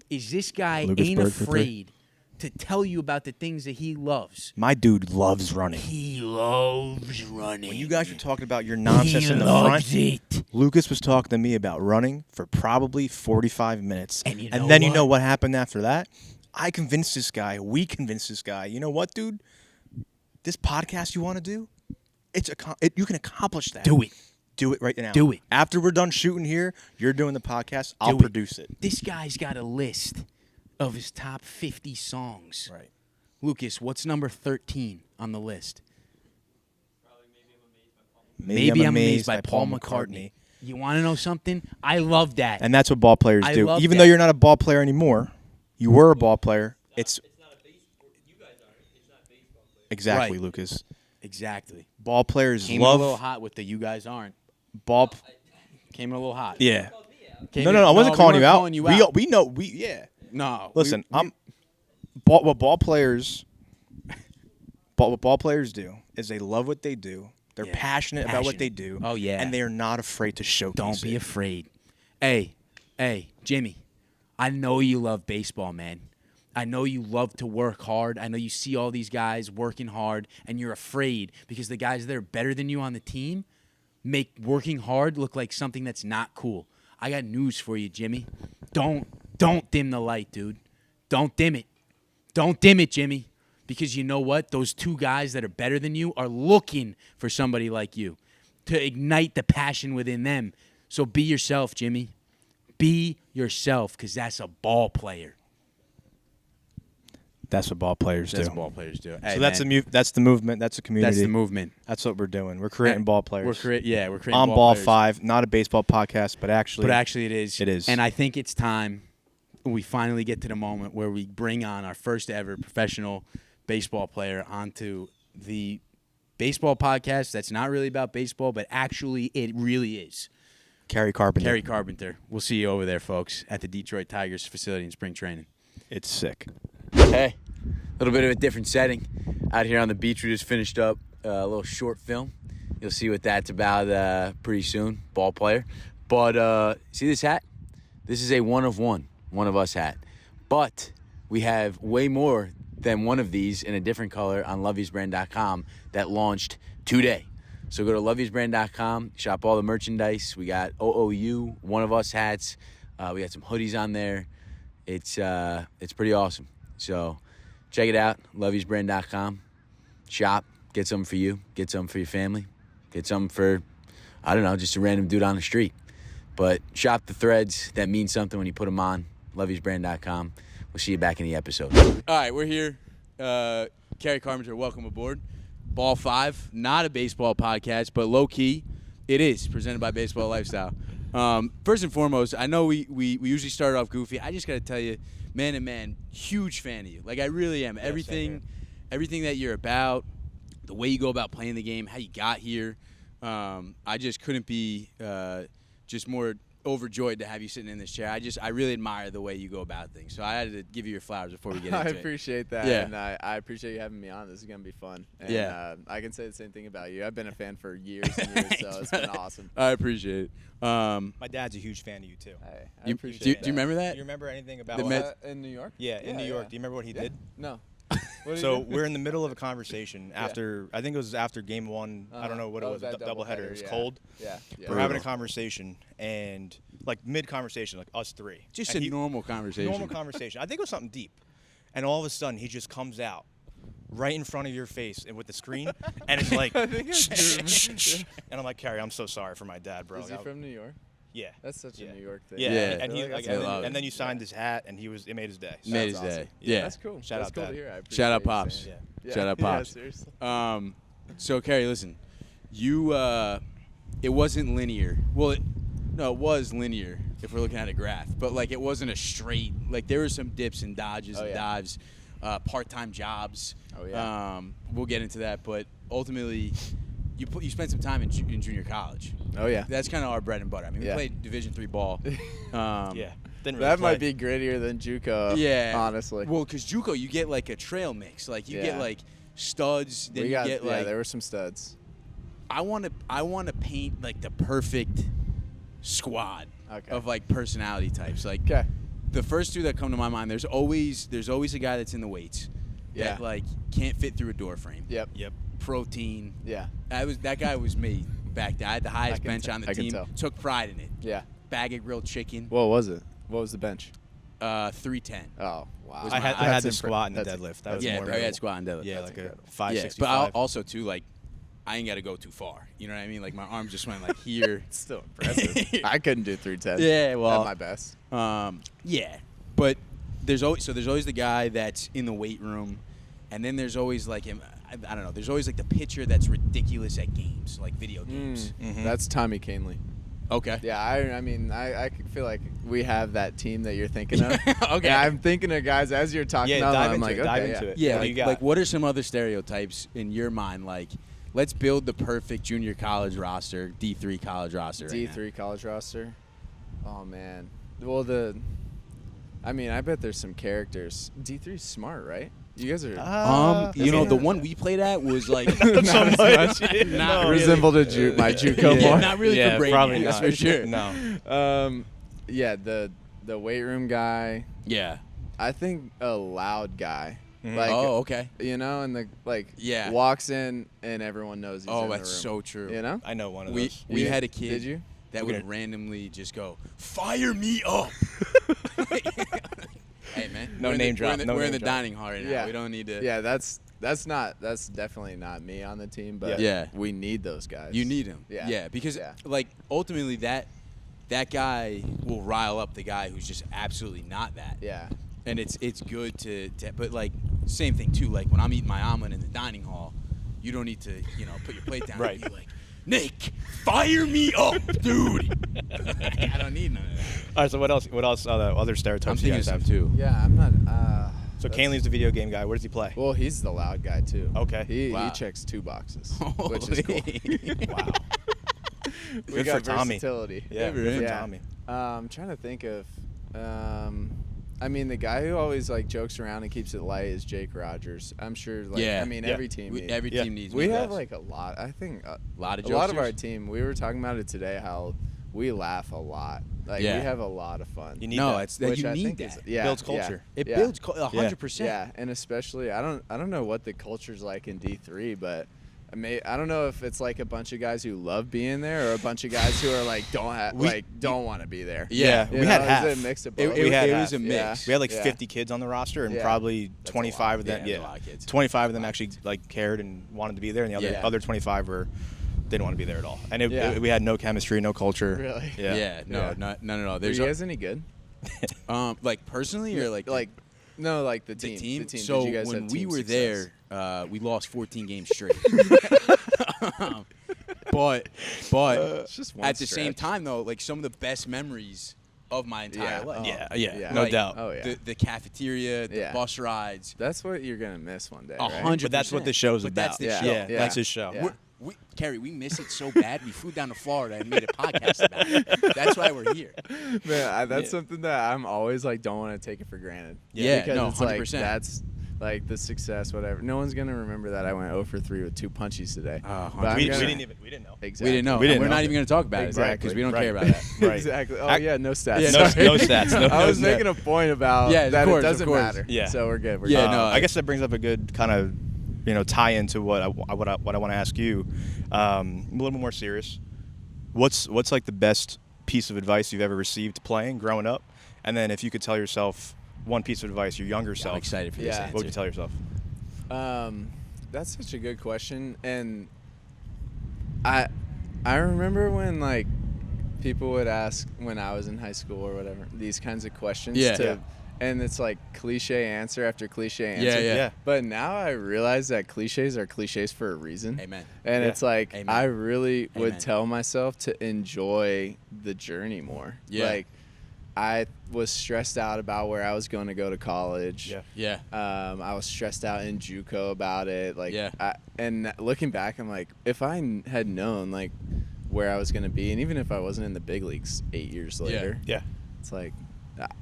is this guy Lucas ain't Berg for 3. afraid to tell you about the things that he loves. My dude loves running. He loves running. When you guys were talking about your nonsense he in the loves front, it. Lucas was talking to me about running for probably 45 minutes. And you then you know know what happened after that? I convinced this guy. We convinced this guy. You know what, dude? This podcast you want to do, you can accomplish that. Do it. Do it right now. Do it. After we're done shooting here, you're doing the podcast. I'll Do it. produce it. This guy's got a list of his top 50 songs. Right. Lucas, what's number 13 on the list? Maybe I'm Amazed by Paul McCartney. You want to know something? I love that. And that's what ball players I do. love Even that. though you're not a ball player anymore, you were a ball player. It's exactly, Right. Lucas. Exactly. Ball players Came in a little love hot with the you guys aren't. ball. Came in a little hot. Yeah. Came No, in- I wasn't we calling weren't you out. calling you out. We know. Yeah. No. Listen, we- what ball players. What ball players do is they love what they do. They're Yeah, passionate about what passionate. they do. Oh, yeah. And they are not afraid to showcase Don't be it. afraid. Hey, Jimmy, I know you love baseball, man. I know you love to work hard. I know you see all these guys working hard, and you're afraid because the guys that are better than you on the team make working hard look like something that's not cool. I got news for you, Jimmy. Don't dim the light, dude. Don't dim it. Don't dim it, Jimmy. Because you know what? Those 2 guys that are better than you are looking for somebody like you to ignite the passion within them. So be yourself, Jimmy. Be yourself, because that's a ball player. That's what ball players do. That's what ball players do. So that's the movement. That's the community. That's the movement. That's what we're doing. We're creating ball players. We're creating on ball Ball players. 5, not a baseball podcast, but actually it is. It is. And I think it's time we finally get to the moment where we bring on our first ever professional baseball player onto the baseball podcast that's not really about baseball, but actually it really is. Kerry Carpenter. Kerry Carpenter. We'll see you over there, folks, at the Detroit Tigers facility in spring training. It's sick. Hey, a little bit of a different setting out here on the beach. We just finished up a little short film. You'll see what that's about pretty soon. Ball player. But see this hat? This is a one of us hat. But we have way more than one of these in a different color on loviesbrand.com that launched today. So go to loviesbrand.com, shop all the merchandise. We got OOU, one of us hats. We got some hoodies on there. It's pretty awesome. So check it out, loviesbrand.com. Shop, get something for you, get something for your family, get something for, I don't know, just a random dude on the street. But shop the threads that mean something when you put them on, loviesbrand.com. We'll see you back in the episode. All right, we're here. Kerry Carpenter, welcome aboard. Ball 5, not a baseball podcast, but low-key, it is, presented by Baseball Lifestyle. First and foremost, I know we usually start off goofy. I just got to tell you, man to man, huge fan of you. Like, I really am. Everything that you're about, the way you go about playing the game, how you got here, I just couldn't be just more overjoyed to have you sitting in this chair. I really admire the way you go about things. So I had to give you your flowers before we get into I it. appreciate that. Yeah. And I appreciate you having me on. This is going to be fun. And, Yeah. I can say the same thing about you. I've been a fan for years and years, so it's been awesome. I appreciate it. My dad's a huge fan of you, too. I appreciate do you that. remember that? Do you remember anything about The Mets- In New York? Yeah, in New York. Do you remember what he did? No. So we're in the middle of a conversation after I think it was after game 1. I don't know what it was. That Doubleheader. It was yeah. cold. Yeah. We're having a conversation and like mid conversation, like us three. Just And a normal conversation. Normal conversation. I think it was something deep. And all of a sudden he just comes out right in front of your face and with the screen and it's like and I'm like, Kerry, I'm so sorry for my dad, bro. Is he from New York? Yeah. That's such a New York thing. Yeah, Yeah. and, he, I feel like like, that's and, awesome. then you signed his hat, and it made his day. So Made his That's day. awesome. Yeah. That's cool. Shout That's out cool Dad. to hear. I appreciate Shout out you Pops. saying it. Yeah. Shout out Pops. Yeah, seriously. So Kerry, listen, you it wasn't linear. Well, no, it was linear if we're looking at a graph, but like it wasn't a straight. Like there were some dips and dodges and dives, part-time jobs. Oh yeah. We'll get into that, but ultimately, you spent some time in junior college. Oh yeah. That's kind of our bread and butter. I mean, we Yeah. played Division III ball. Yeah. Didn't really That might play. be grittier than JUCO. Yeah, Honestly. Well, because JUCO, you get like a trail mix. Like you get Yeah. like studs. Then we you got get like. there were some studs. I want to paint like the perfect squad Okay. of like personality types. Like Okay. the first two that come to my mind. There's always a guy that's in the weights. Yeah. That like can't fit through a door frame. Yep. Yep. Protein. Yeah. That guy was me back then. I had the highest can bench tell- on the I can team. tell. Took pride in it. Yeah. Bag of grilled chicken. What was it? What was the bench? 310. Oh wow. I had That's the impre- squat and the that's- deadlift. That was Yeah, more I had squat and deadlift. Yeah, That's like incredible. a 565. Yeah, but I also too like I ain't got to go too far. You know what I mean? Like my arms just went like here. It's still impressive. I couldn't do 310. Yeah, well, at my best. Yeah, but there's always the guy that's in the weight room, and then there's always like him. I don't know. There's always like the pitcher that's ridiculous at games, like video games. That's Tommy Canley. Okay. Yeah, I mean, I feel like we have that team that you're thinking of. Okay. Yeah, I'm thinking of guys as you're talking Yeah, about. dive I'm into like, it. Dive okay, into yeah. it. Yeah, What do you got? like what are some other stereotypes in your mind? Like, let's build the perfect junior college roster, D3 college roster. right now. D3 college roster. Oh man. Well, I mean, I bet there's some characters. D3's smart, right? You guys are You know, the one we played at was like not as much. not really. resembled my JUCO Yeah, more. not really Yeah, for brain probably that's not. for sure. No. Yeah, the weight room guy. Yeah. I think a loud guy. Like, Oh, okay. you know, and the Yeah. walks in and everyone knows he's in Oh, the that's room. so true. You know? I know one of We those. we Yeah. had a kid Did you? that We're would gonna- randomly just go, "Fire me up." Hey man, No we're in name the, drop, We're in the, no we're in name the drop. dining hall right now. Yeah. We don't need to. Yeah, that's definitely not me on the team, but Yeah. we need those guys. You need him. Yeah. Yeah, because Yeah. like ultimately that guy will rile up the guy who's just absolutely not that. Yeah. And it's good to but like same thing too. Like when I'm eating my omelet in the dining hall, you don't need to put your plate down Right. and be like, Nick, fire me up, dude. I don't need none of that. All right, so what else? What else? Other stereotypes I'm you thinking guys of have? some too. Yeah, I'm not. So that's- Canley's the video game guy. Where does he play? Well, he's the loud guy too. Okay. He Wow. checks 2 boxes, which is cool. Wow. We Good got for Tommy. versatility. Yeah, Good good for for Yeah. Tommy. I'm trying to think of. I mean, the guy who always like jokes around and keeps it light is Jake Rogers. I'm sure. Like, Yeah. I mean, Yeah. every team. needs- Every Yeah. team needs we one of have those. like a lot. I think a lot of a lot of our jokesters? team. We were talking about it today. How we laugh a lot. Like Yeah. we have a lot of fun. You need No, that. it's that which you I need think that. is- yeah, Builds yeah, culture. It yeah. builds 100%. Yeah, and especially I don't know what the culture's like in D3, but I don't know if it's like a bunch of guys who love being there or a bunch of guys who are like don't want to be there. Yeah, You we know, had is half. it a mix of It, both? it, We had it half. was a Yeah. mix. We had like Yeah. 50 kids on the roster, and Yeah. probably That's a 25 lot. of them. Yeah, that's a lot of kids. 25 of them actually like cared and wanted to be there, and the Yeah. other 25 didn't want to be there at all. And Yeah. we had no chemistry, no culture. Really? Yeah, no, Yeah. none at all. Were There's you guys any good? like personally or like No, like the the team. team. The team. So Did you guys when have we team were success? there, we lost 14 games straight. but It's just one at the same stretch. time though, like some of the best memories of my entire Yeah. life. Oh. Yeah, Yeah. no Like, doubt. Oh yeah. The cafeteria, the Yeah. bus rides. That's what you're gonna miss one day. 100%. But that's what this show's But about. that's the Yeah. show. Yeah, Yeah. that's his show. Yeah. Kerry, we miss it so bad. We flew down to Florida and made a podcast about it. That's why we're here. Man, that's Yeah. something that I'm always like don't want to take it for granted. Yeah, because no, it's like 100%. like the success, whatever. No one's gonna remember that I went 0 for 3 with 2 punchies today. Oh, But I'm We gonna- didn't know. Exactly. We didn't know. We didn't We're know. not even going to talk about it Exactly. because we don't Right. care about that. Right. Exactly. Oh Ac- yeah, no stats. Yeah, No, Sorry. no stats. No, I was no making a point about Yeah, of that course, it of doesn't course. matter. Yeah. So we're good. We're Yeah, good. no, I guess that brings up a good kind of, tie into what I want to ask you. A little bit more serious. What's like the best piece of advice you've ever received playing growing up? And then if you could tell yourself one piece of advice, your younger I'm self, excited for this Yeah. answer. what would you tell yourself? That's such a good question, and I remember when like people would ask when I was in high school or whatever these kinds of questions. Yeah. Yeah. And it's like cliche answer after cliche answer. Yeah, yeah. Yeah. But now I realize that cliches are cliches for a reason. Amen. And Yeah. it's like Amen. I really would Amen. tell myself to enjoy the journey more. Yeah. Like I was stressed out about where I was going to go to college. Yeah. Yeah. I was stressed out in JUCO about it. Like, Yeah. and looking back, I'm like, if I had known like where I was going to be, and even if I wasn't in the big leagues 8 years later, Yeah. it's like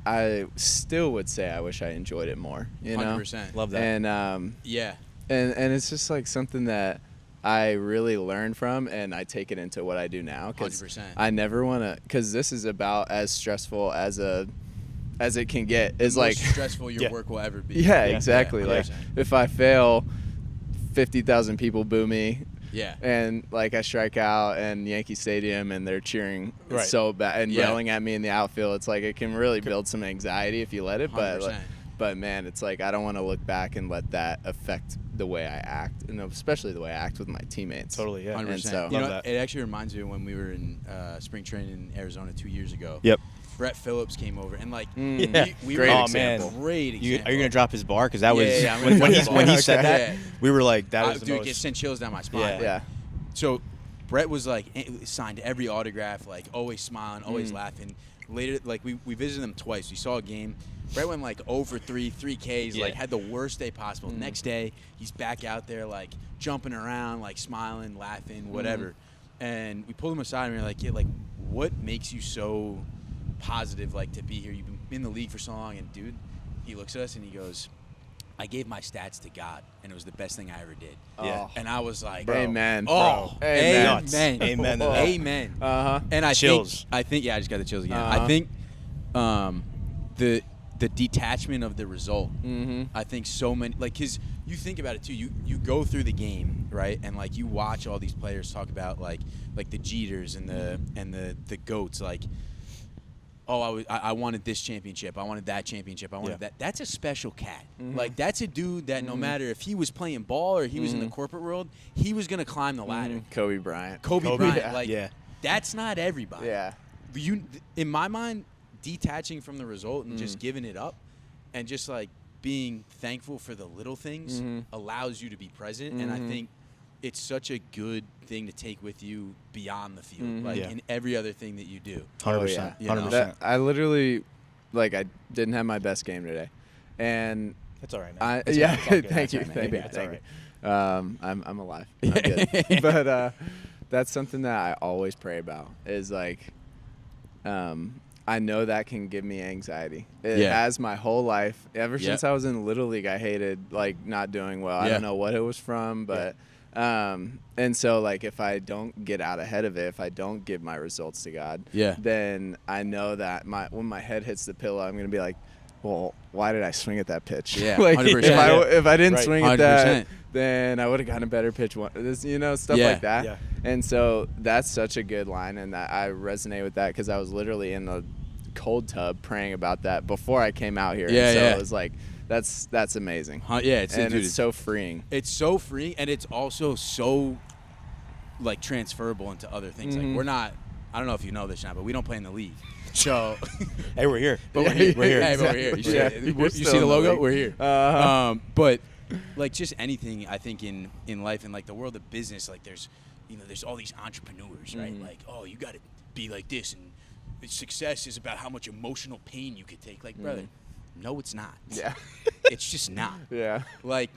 I still would say I wish I enjoyed it more. You know, 100%. Love that. and Yeah. and it's just like something that I really learned from, and I take it into what I do now. 100%. I never want to, because this is about as stressful as it can get. Is The like most stressful your Yeah. work will ever be. yeah, exactly. Yeah, Like 100%. if I fail, 50,000 people boo me, Yeah. and like I strike out in Yankee Stadium and they're cheering Right. so bad and Yeah. yelling at me in the outfield. It's like it can really build some anxiety if you let it. But 100%. but man, it's like I don't want to look back and let that affect the way I act, and especially the way I act with my teammates. Totally. Yeah. 100%. And so- You know, Love that. it actually reminds me of when we were in spring training in Arizona 2 years ago. Yep. Brett Phillips came over, and like Yeah. we Great were example. great example. Are you gonna drop his bar? Because that Yeah, was yeah, yeah, I'm when, gonna when drop he when his he bar. said that, Yeah. we were like, that was the dude, most. it sent chills down my spine. Yeah. Like, Yeah. So Brett was like signed every autograph, like always smiling, always laughing. Later, like we visited him twice. We saw a game. Brett went like 0 for 3, 3 Ks, like had the worst day possible. Next day, he's back out there like jumping around, like smiling, laughing, whatever. And we pulled him aside and we were like, yeah, like what makes you so positive, like to be here? You've been in the league for so long. And dude, he looks at us and he goes, I gave my stats to God, and it was the best thing I ever did. Yeah. And I was like, Amen. Oh, Bro. Amen. Nuts. amen, Amen to that. amen. Uh-huh. And I Chills. think, yeah, I just got the chills again. Uh-huh. I think, the detachment of the result. I think so many, like, cause you think about it too. You go through the game, right, and like you watch all these players talk about like the Jeters and the goats, like. Oh, I wanted this championship. I wanted that championship. I wanted that. That's a special cat. Like, that's a dude that no matter if he was playing ball or he was in the corporate world, he was going to climb the ladder. Kobe Bryant. Kobe Bryant. Yeah. Like, Yeah. that's not everybody. Yeah. You, in my mind, detaching from the result and just giving it up and just, like, being thankful for the little things allows you to be present. And I think it's such a good thing to take with you beyond the field, like Yeah. in every other thing that you do. 100%. You know. 100%. That, I literally, like, I didn't have my best game today, and That's all right. I It's yeah, all good. thank That's you, all right, thank you, man. That's thank all you. I'm alive. I'm good. But that's something that I always pray about. Is like, I know that can give me anxiety. It Yeah. has my whole life. Ever Yeah. since I was in Little League, I hated like not doing well. I Yeah. don't know what it was from, but. And so like if I don't get out ahead of it, if I don't give my results to God, Yeah. then I know that when my head hits the pillow, I'm gonna be like, well, why did I swing at that pitch? Yeah, like 100%. if I didn't Right. swing at that, 100%. then I would have gotten a better pitch. Stuff Yeah. like that. Yeah. And so that's such a good line, and that I resonate with that because I was literally in the cold tub praying about that before I came out here. Yeah, and so yeah. it was like that's amazing. Yeah, it's and dude, it's so freeing. It's so free, and it's also so like transferable into other things. Like we're not. I don't know if you know this now, but we don't play in the league. So, Hey, we're here. but Yeah, we're here. we're here. Hey, but we're here. You see, Yeah, it? you're You still see the in the logo? league. We're here. Uh-huh. But like just anything, I think in life and like the world of business, like there's all these entrepreneurs, right? Like, oh, you got to be like this, and success is about how much emotional pain you could take. Like, brother, no, it's not. Yeah. It's just not. Yeah. Like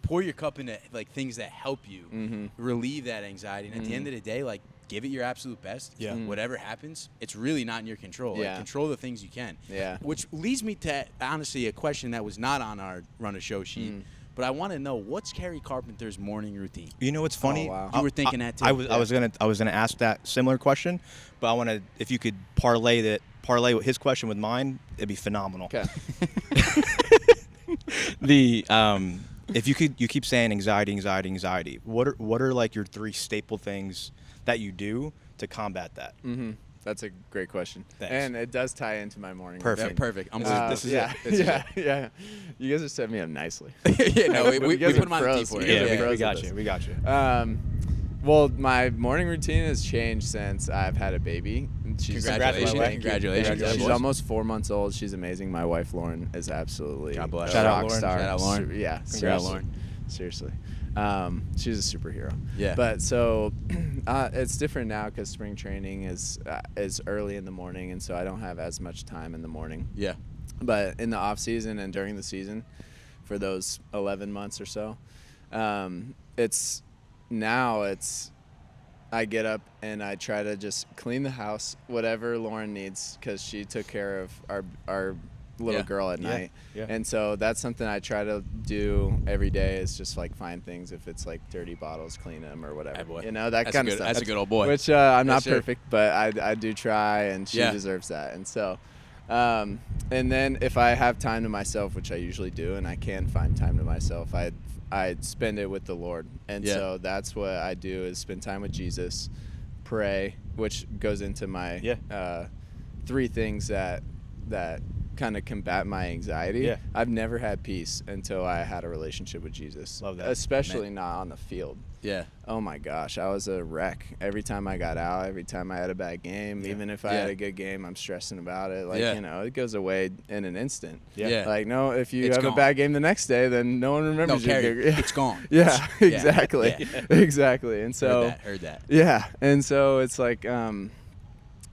pour your cup into like things that help you relieve that anxiety, and at the end of the day, like give it your absolute best. Yeah. Whatever happens, it's really not in your control. Yeah. Like, control the things you can. Yeah. Which leads me to, honestly, a question that was not on our run a show sheet. But I want to know, what's Kerry Carpenter's morning routine? You know what's funny? Oh, wow. You were thinking that too. I was gonna ask that similar question, but I want to, if you could parlay his question with mine, it'd be phenomenal. Okay. If you keep saying anxiety. What are like your 3 staple things that you do to combat that? Mm-hmm. That's a great question. Thanks. And it does tie into my morning. Perfect. routine. Perfect. This is yeah, it. yeah. You guys are setting me up nicely. Yeah, no, we You guys put are him on the pros. tee for You you. guys are Yeah, pros we at got this. you. We got you. Well, my morning routine has changed since I've had a baby. She's Congratulations. Thank you. Congratulations. She's Boys. almost 4 months old. She's amazing. My wife Lauren is absolutely God bless. a Shout out, rock Lauren. star. Shout out, Lauren. Yeah, Congrats, seriously. Lauren. Seriously. She's a superhero. Yeah. But so it's different now because spring training is early in the morning, and so I don't have as much time in the morning. Yeah. But in the off season and during the season, for those 11 months or so, I get up and I try to just clean the house, whatever Lauren needs, because she took care of our little Yeah. girl at Yeah. night. Yeah. And so that's something I try to do every day, is just like find things. If it's like dirty bottles, clean them or whatever. Hey, boy. You know, That's kind a of good- stuff. that's a good old boy. Which I'm not Yes, sir. perfect, but I do try, and she Yeah. deserves that. And so, and then if I have time to myself, which I usually do, and I can find time to myself, I spend it with the Lord. And Yeah. so that's what I do, is spend time with Jesus, pray, which goes into my 3 things that kind of combat my anxiety. Yeah. I've never had peace until I had a relationship with Jesus. Love that. Especially not on the field. Yeah. Oh my gosh, I was a wreck every time I got out, every time I had a bad game. Even if I Yeah. had a good game, I'm stressing about it. Like, Yeah. you know, it goes away in an instant. Yeah. Like, no, if you It's have gone. a bad game the next day, then no one No, remembers your Kerry, good. it's gone. Yeah, Yeah. exactly. Yeah. Exactly. And so Heard that. yeah, and so it's like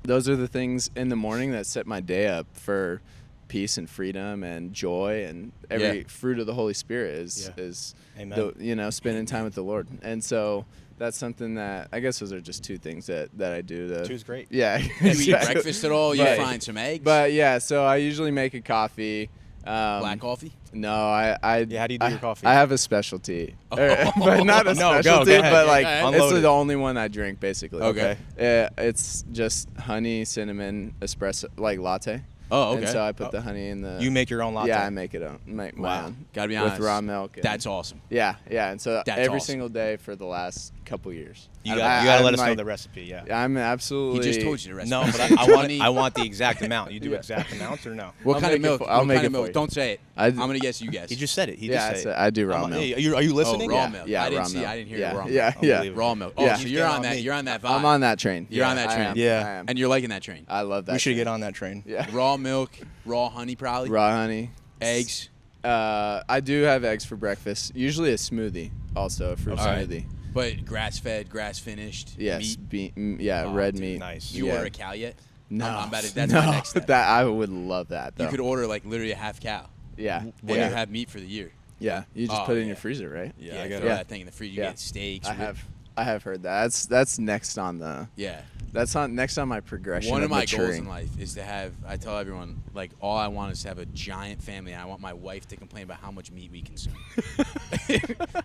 those are the things in the morning that set my day up for peace and freedom and joy, and every fruit of the Holy Spirit is Amen. spending time with the Lord. And so that's something that I guess those are just 2 things that I do. 2's great. Yeah. Do you eat exactly. breakfast at all? You But- find some eggs? But yeah, so I usually make a coffee. Black coffee? No, I Yeah, how do you do your coffee? I have a specialty, Oh. but not a No, go specialty, ahead. but like Go ahead. it's Unload it. the only one I drink basically. Okay. It's just honey, cinnamon, espresso, like latte. Oh, okay. And so I put the honey in the. You make your own latte? Yeah, I make it on. Make my Wow. own. Gotta be honest. With raw milk. And That's awesome. Yeah, and so That's every awesome. single day for the last couple years. You gotta let us know like, the recipe. Yeah. I'm absolutely. He just told you the recipe. No, but I want the exact amount. You do exact amounts or no? What I'll kind of make it milk? for- I'll What make kind it of for milk? you. Don't say it. I- I'm gonna guess you guess. He just said it. He Yeah, just I said said it. I do raw I'm- milk. Hey, are you listening? Oh, raw Yeah, milk. yeah, I didn't raw see. milk. I didn't hear Yeah, raw milk. yeah. Unbelievable. Raw milk. Oh, Yeah. so He's you're getting on on that. me. You're on that vibe. I'm on that train. You're on that I train. am, Yeah. I am. And you're liking that train. I love that. We should train. get on that train. Yeah. Raw milk, raw honey, probably. Raw honey. Eggs. I do have eggs for breakfast. Usually a smoothie, also a fruit All right. smoothie. But grass fed, grass finished. Yes, Meat. yeah, Oh, red dude, meat. nice. You yeah. order a cow yet? No, I'm about to, that's no, my next step. That I would love that. Though. You could order like literally a half cow. Yeah, When yeah. you have meat for the year. Yeah, you just Oh, put it in yeah. your freezer, right? Yeah, I Yeah. throw that thing in the freezer. You Yeah. get steaks. I have heard that. That's next on the. Yeah. That's on next on my progression. One of my maturing. goals in life is to have, I tell everyone, like, all I want is to have a giant family, and I want my wife to complain about how much meat we consume.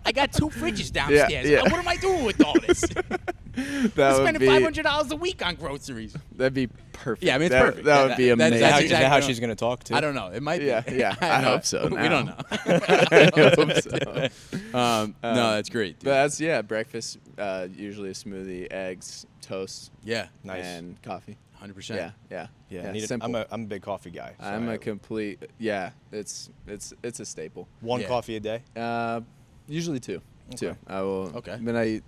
I got 2 fridges downstairs. yeah. What am I doing with all this? That I'm would spending be $500 a week on groceries. That'd be perfect. Yeah, I mean, it's that, perfect. That Yeah, would be that- amazing. Is that how exactly she's going to talk to? I don't know. It might be. Yeah, I hope so. We now. don't know. I hope so. No, that's great. Dude. But that's breakfast. Usually a smoothie, eggs, toast, Yeah, Nice. and coffee. 100%. Yeah. Yeah, I need it. simple. I'm a big coffee guy. So I'm I- a complete. Yeah, it's a staple. one Yeah. coffee a day. Usually 2. 2. I will. Okay. But I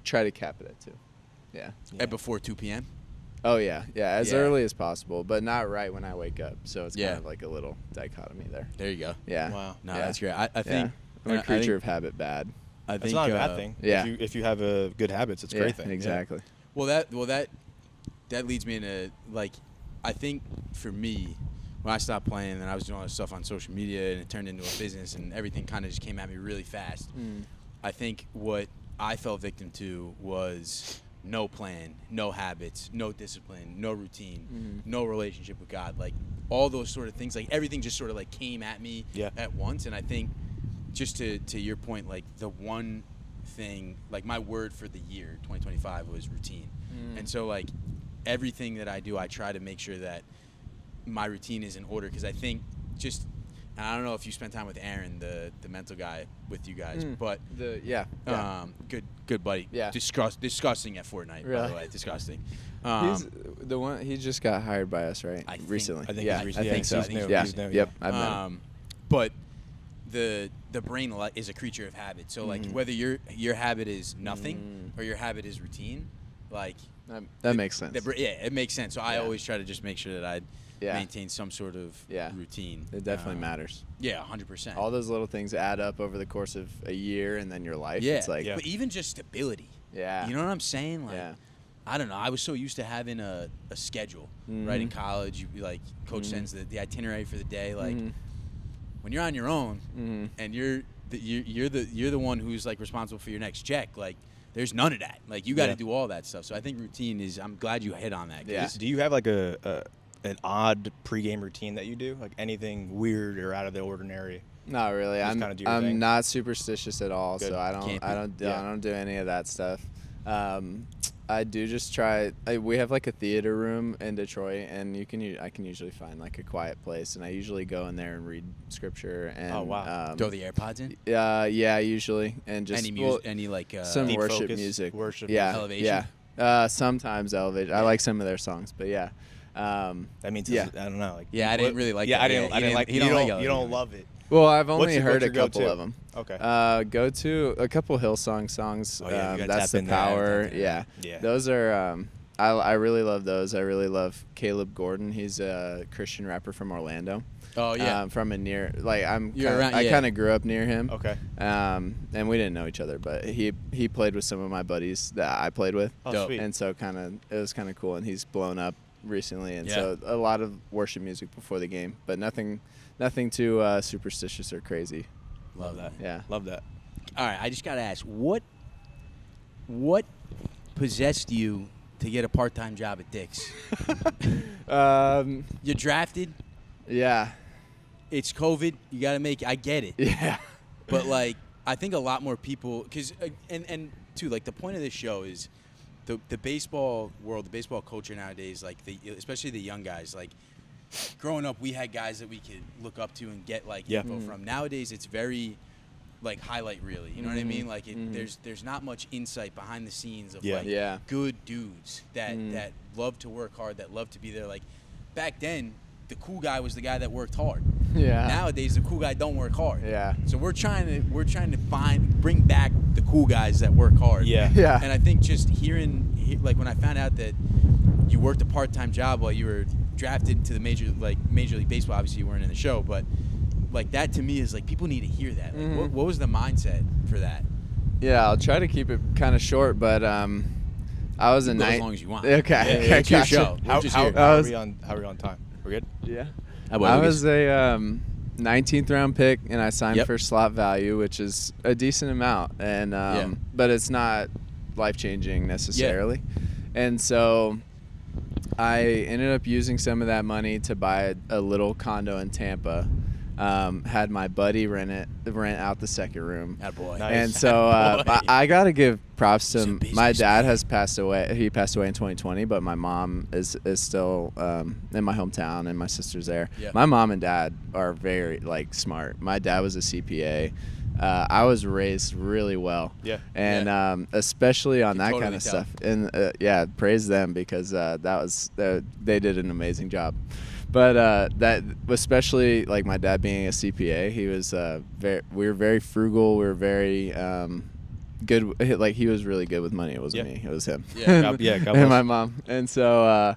try to cap it at 2. Yeah. At before 2 p.m. Oh yeah, as Yeah. early as possible, but not right when I wake up. So it's Yeah. kind of like a little dichotomy there. There you go. Yeah. Wow. No, Yeah. that's great. I Yeah. think I'm a I creature think- of habit. Bad. I think That's not a bad uh, thing. yeah. If you have good habits, it's a great thing. Yeah. Exactly. Well, that leads me into, like, I think for me, when I stopped playing and I was doing all this stuff on social media and it turned into a business and everything kind of just came at me really fast. I think what I fell victim to was no plan, no habits, no discipline, no routine, no relationship with God. Like all those sort of things, like everything just sort of like came at me at once. And I think just to your point, like the one thing, like my word for the year 2025 was routine. And so like everything that I do, I try to make sure that my routine is in order, because I think just, and I don't know if you spent time with Aaron, the mental guy, with you guys, but good buddy. Yeah. Disgusting at Fortnite, by Really? the way. Disgusting. He's the one. He just got hired by us, right? Recently. I think yeah, he's I think so. he's new. Yeah. He's new, Yep. yeah. I've met him. But the brain is a creature of habit. So like whether your habit is nothing or your habit is routine, like That makes sense. it makes sense. So I always try to just make sure that I maintain some sort of routine. It definitely matters. Yeah, 100%. All those little things add up over the course of a year, and then your life. Yeah, It's like, but even just stability. Yeah. You know what I'm saying? Like, Yeah. I don't know. I was so used to having a schedule, right? In college, you like coach sends the itinerary for the day. Like when you're on your own and you're the one who's like responsible for your next check. Like there's none of that. Like you got to do all that stuff. So I think routine is. I'm glad you hit on that. Yeah. Do you have like an odd pregame routine that you do? Like anything weird or out of the ordinary? Not really. Just I'm kinda do your thing? not superstitious at all, Good. so I don't do any of that stuff. I do just try. We have like a theater room in Detroit, and I can usually find like a quiet place, and I usually go in there and read scripture. And Oh, wow. Throw the AirPods in. Yeah, usually, and just Any music? Any like some Deep worship focus, music. worship Yeah, music. Elevation? Yeah. Sometimes elevation. I like some of their songs, but yeah. That means Yeah. I don't know. Like Yeah, I didn't really like Yeah, that. I didn't. Yeah, I didn't like. you don't like You Elevation. don't love it. Well, I've only What's heard a your couple go-to? of them. Okay. Go to a couple Hillsong songs. Oh, yeah, you gotta That's tap the in there. power. Yeah. Yeah. Those are. I really love those. I really love Caleb Gordon. He's a Christian rapper from Orlando. Oh yeah. From a near, like You're around- I yeah. kind of grew up near him. Okay. And we didn't know each other, but he played with some of my buddies that I played with. Oh, Dope. sweet. And so it was kind of cool, and he's blown up recently, and Yeah. so a lot of worship music before the game, but nothing too superstitious or crazy. Love that. Yeah. Love that. All right, I just gotta ask, what possessed you to get a part-time job at Dick's? You're drafted. Yeah. It's COVID. You gotta make. I get it. Yeah. But like, I think a lot more people, because and too, like the point of this show is the baseball world, the baseball culture nowadays, like especially the young guys. Like growing up, we had guys that we could look up to and get like info from. Nowadays, it's very like highlight really. You know what I mean? Like there's not much insight behind the scenes of like Yeah. good dudes that love to work hard, that love to be there. Like back then, the cool guy was the guy that worked hard. Yeah. Nowadays, the cool guy don't work hard. Yeah. So we're trying to bring back the cool guys that work hard. Yeah. Yeah. And I think just like when I found out that you worked a part-time job while you were drafted to the Major League Baseball, obviously you weren't in the show, but like that to me is like people need to hear that. Like what was the mindset for that? Yeah, I'll try to keep it kind of short, but I was a Go as night. long as you want. Okay. Yeah, Okay, it's your gotcha. show. We're just here. How are we on time? We're good? Yeah. How about I Lucas? was a 19th round pick, and I signed Yep. for slot value, which is a decent amount, and but it's not life changing necessarily. And so I ended up using some of that money to buy a little condo in Tampa. Had my buddy rent out the second room. Attaboy. Nice. And so I got to give props to He's a him. My business dad man. has passed away. He passed away in 2020, but my mom is still in my hometown, and my sister's there. Yeah. My mom and dad are very smart. My dad was a CPA. I was raised really well. Yeah. And especially on You that totally kind of tell. stuff. And praise them, because they did an amazing job. But that, especially like my dad being a CPA, he was we were very frugal. We were very good. Like he was really good with money. It wasn't me. It was him. Yeah. God and bless. my mom. And so,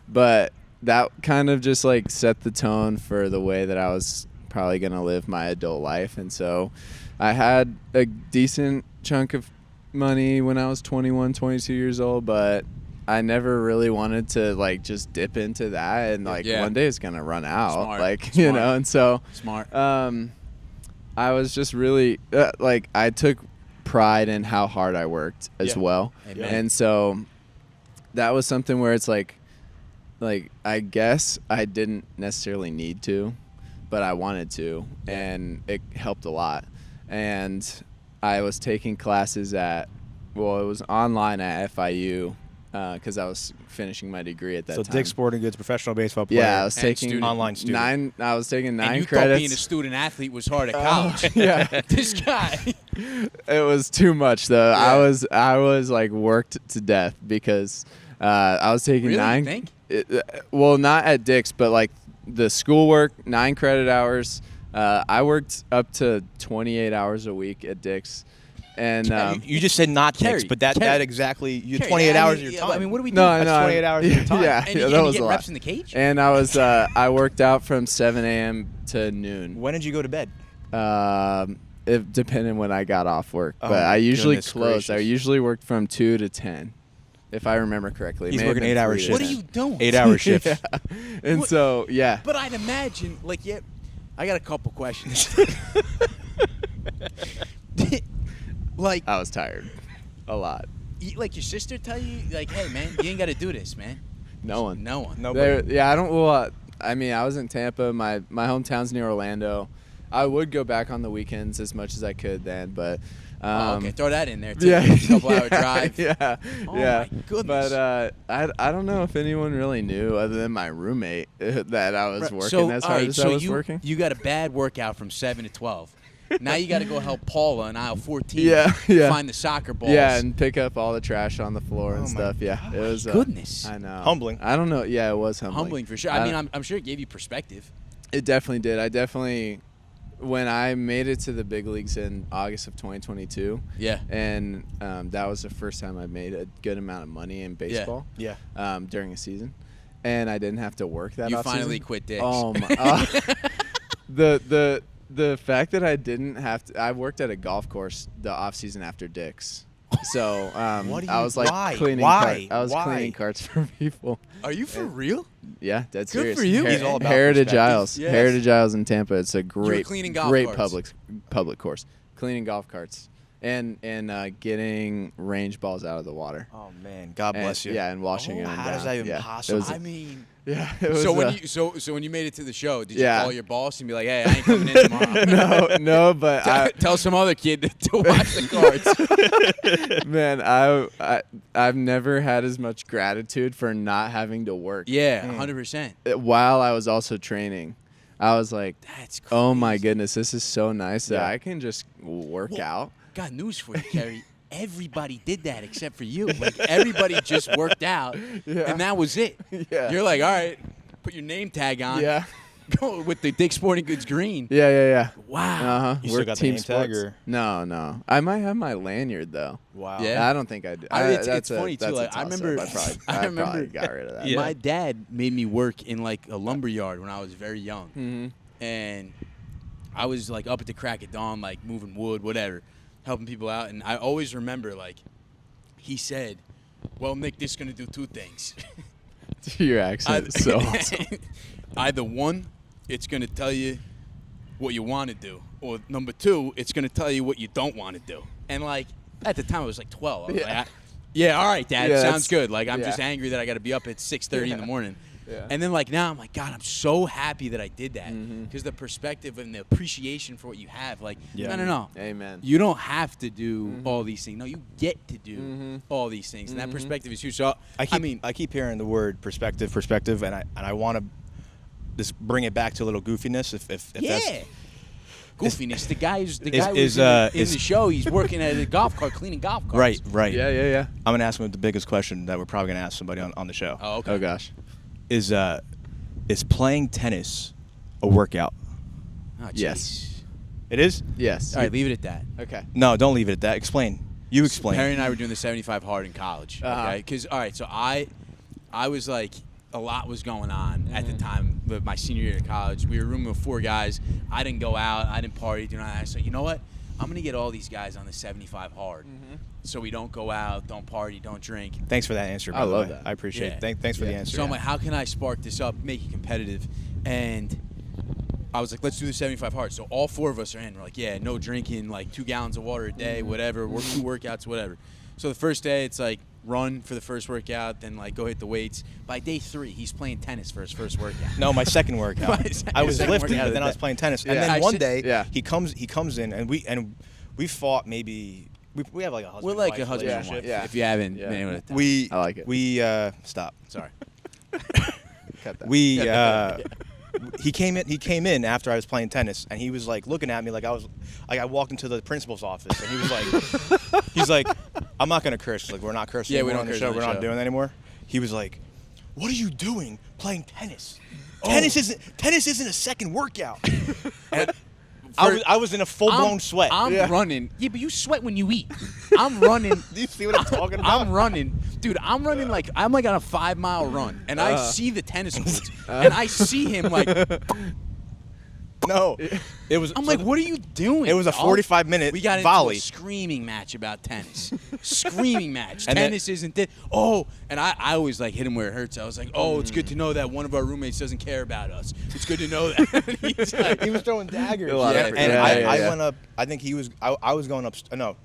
but that kind of just like set the tone for the way that I was probably gonna live my adult life. And so, I had a decent chunk of money when I was 21, 22 years old, but I never really wanted to like just dip into that, and like Yeah. one day it's gonna run out. Smart. Like Smart. and so Smart. I was just really I took pride in how hard I worked as Yeah. well. Amen. And so that was something where it's like I guess I didn't necessarily need to, but I wanted to, and it helped a lot. And I was taking classes it was online at FIU because I was finishing my degree at that time. So Dick's Sporting Goods professional baseball player. Yeah, I was taking student. Online student. I was taking 9 And you credits. thought being a student athlete was hard at college. Yeah. This guy. It was too much though. Yeah. I was like worked to death because I was taking Really? 9. You think? Well, not at Dick's, but like the schoolwork, 9 credit hours. I worked up to 28 hours a week at Dick's, and You just said not Kerry, Dick's, but that Kerry. exactly you Kerry, 28 I hours mean, of your yeah, time. I mean, what do we do? no, That's 28 hours of your time. Yeah, And yeah, you that and was you a get lot. reps in the cage? And I was I worked out from 7 a.m. to noon. When did you go to bed? It depended when I got off work, Oh, but I my usually goodness closed. I gracious. usually worked from 2 to 10, if I remember correctly. It He's may have working been 8-hour 3 to What are 10. you doing? 8-hour shifts. Yeah. And What- so, yeah. But I'd imagine, like, yeah, I got a couple questions. Like, I was tired. A lot. like your sister tell you, like, hey, man, you ain't got to do this, man. No one. No one. Nobody. Yeah, I don't. Well, I mean, I was in Tampa. My hometown's near Orlando. I would go back on the weekends as much as I could then, but. Oh, okay, throw that in there, too. Yeah, A couple-hour drive. Yeah, Oh, yeah. my goodness. But I don't know if anyone really knew, other than my roommate, that I was working So, as all hard right, as so I was you, working. you got a bad workout from 7 to 12. Now you got to go help Paula in aisle 14 Yeah, yeah. find the soccer balls. Yeah, and pick up all the trash on the floor and Oh my stuff. Yeah, it was. goodness. I know. Humbling. I don't know. Yeah, it was humbling. Humbling for sure. I mean, I'm sure it gave you perspective. It definitely did. I definitely, when I made it to the big leagues in August of 2022. Yeah. And that was the first time I made a good amount of money in baseball. Yeah. During a season, and I didn't have to work that. You off finally season. quit Dick's. Oh my! The fact that I didn't have to. I worked at a golf course the off season after Dick's. So What do you- I was like why? cleaning. Why? I was Why? cleaning carts for people. Are you for real? Yeah, that's Good serious. for you. He's all about Heritage perspective. Isles. Yes. Heritage Isles in Tampa. It's a great, cleaning golf great carts. public course. Cleaning golf carts and getting range balls out of the water. Oh man, God And- bless you. Yeah, and washing them. How is down. that even Yeah, possible? It was, I mean, yeah, it was, so when you made it to the show, did you Yeah. call your boss and be like, "Hey, I ain't coming in tomorrow"? no, but Tell some other kid to watch the cards. man, I've never had as much gratitude for not having to work. Yeah, 100%. While I was also training, I was like, That's crazy. oh my goodness, this is so nice that Yeah. I can just work Well, out. Got news for you, Kerry. Everybody did that except for you. Like everybody just worked out, and that was it. Yeah. You're like, all right, put your name tag on. Yeah. Go with the Dick's Sporting Goods green. Yeah. Wow. Uh-huh. You still Work got the team name tag, sports. or- No. I might have my lanyard though. Wow. Yeah. I don't think I do. It's funny too. That's a Like I toss-up. remember, I probably, I I remember probably got rid of that. My dad made me work in like a lumber yard when I was very young, Mm-hmm. and I was like up at the crack of dawn, like moving wood, whatever, helping people out. And I always remember like he said, "Well, Nick, this is gonna do 2 things. Your accent is so awesome. Either one, it's gonna tell you what you want to do, or number 2, it's gonna tell you what you don't want to do." And like at the time, I was like 12. I was Yeah. like, yeah, all right, Dad, Yeah, sounds that's- good. Like I'm yeah. just angry that I got to be up at 6:30 in the morning. Yeah. And then like now I'm like, God, I'm so happy that I did that Mm-hmm. because the perspective and the appreciation for what you have. Like, Yeah. no. Amen. You don't have to do Mm-hmm. all these things. No, you get to do all these things, and that perspective is huge. So I keep hearing the word perspective, and I want to just bring it back to a little goofiness. If yeah. that's Goofiness. The guy who's is- in is- the show. He's working at a golf cart, cleaning golf carts. right. Yeah. I'm gonna ask him the biggest question that we're probably gonna ask somebody on the show. Oh, okay. Oh gosh. Is playing tennis a workout? Oh, jeez. Yes. It is. Yes. All right, leave it at that. Okay. No, don't leave it at that. Explain. You explain. Perry and I were doing the 75 hard in college. Uh-huh. Okay, because all right, so I was like, a lot was going on at the time of my senior year of college. We were rooming with 4 guys. I didn't go out. I didn't party. I said, you know what? I'm gonna get all these guys on the 75 hard, so we don't go out, don't party, don't drink. Thanks for that answer. By I the love way. that. I appreciate Yeah. it. Thanks for the answer. So I'm like, how can I spark this up, make it competitive? And I was like, let's do the 75 hard. So all 4 of us are in. We're like, yeah, no drinking, like 2 gallons of water a day, whatever, 2 workouts, whatever. So the first day, it's like run for the first workout, then like go hit the weights. By day 3, he's playing tennis for his first workout. No, my second workout. I was second lifting, workout but then I was playing tennis. And Yeah. then one Actually- day, yeah. he comes in, and we fought maybe. We have like a husband. We're like wife a husband and relationship. wife. Yeah. If you haven't Yeah. been able to tell. We I like it. We stop. Sorry. Cut that. We he came in after I was playing tennis, and he was like looking at me like I walked into the principal's office, and he was like I'm not gonna curse. Like, we're not cursing. Yeah, we anymore don't on the curse show. on the We're not show. doing that anymore. He was like, "What are you doing playing tennis? Oh. Tennis isn't a second workout." And I was in a full blown sweat. I'm running. Yeah, but you sweat when you eat. I'm running. Do you see what I'm talking about? I'm running, dude. I'm running like I'm like on a 5-mile run, and I see the tennis courts, and I see him like. No, it was. I'm like, what are you doing? It was a 45-minute We got into volley. a screaming match about tennis. Screaming match. And then- Tennis isn't this. Oh, and I always like hit him where it hurts. I was like, oh, it's good to know that one of our roommates doesn't care about us. It's good to know that. He's like, He was throwing daggers. A lot of and effort. Yeah, I yeah. went up. I think he was. I was going up. No,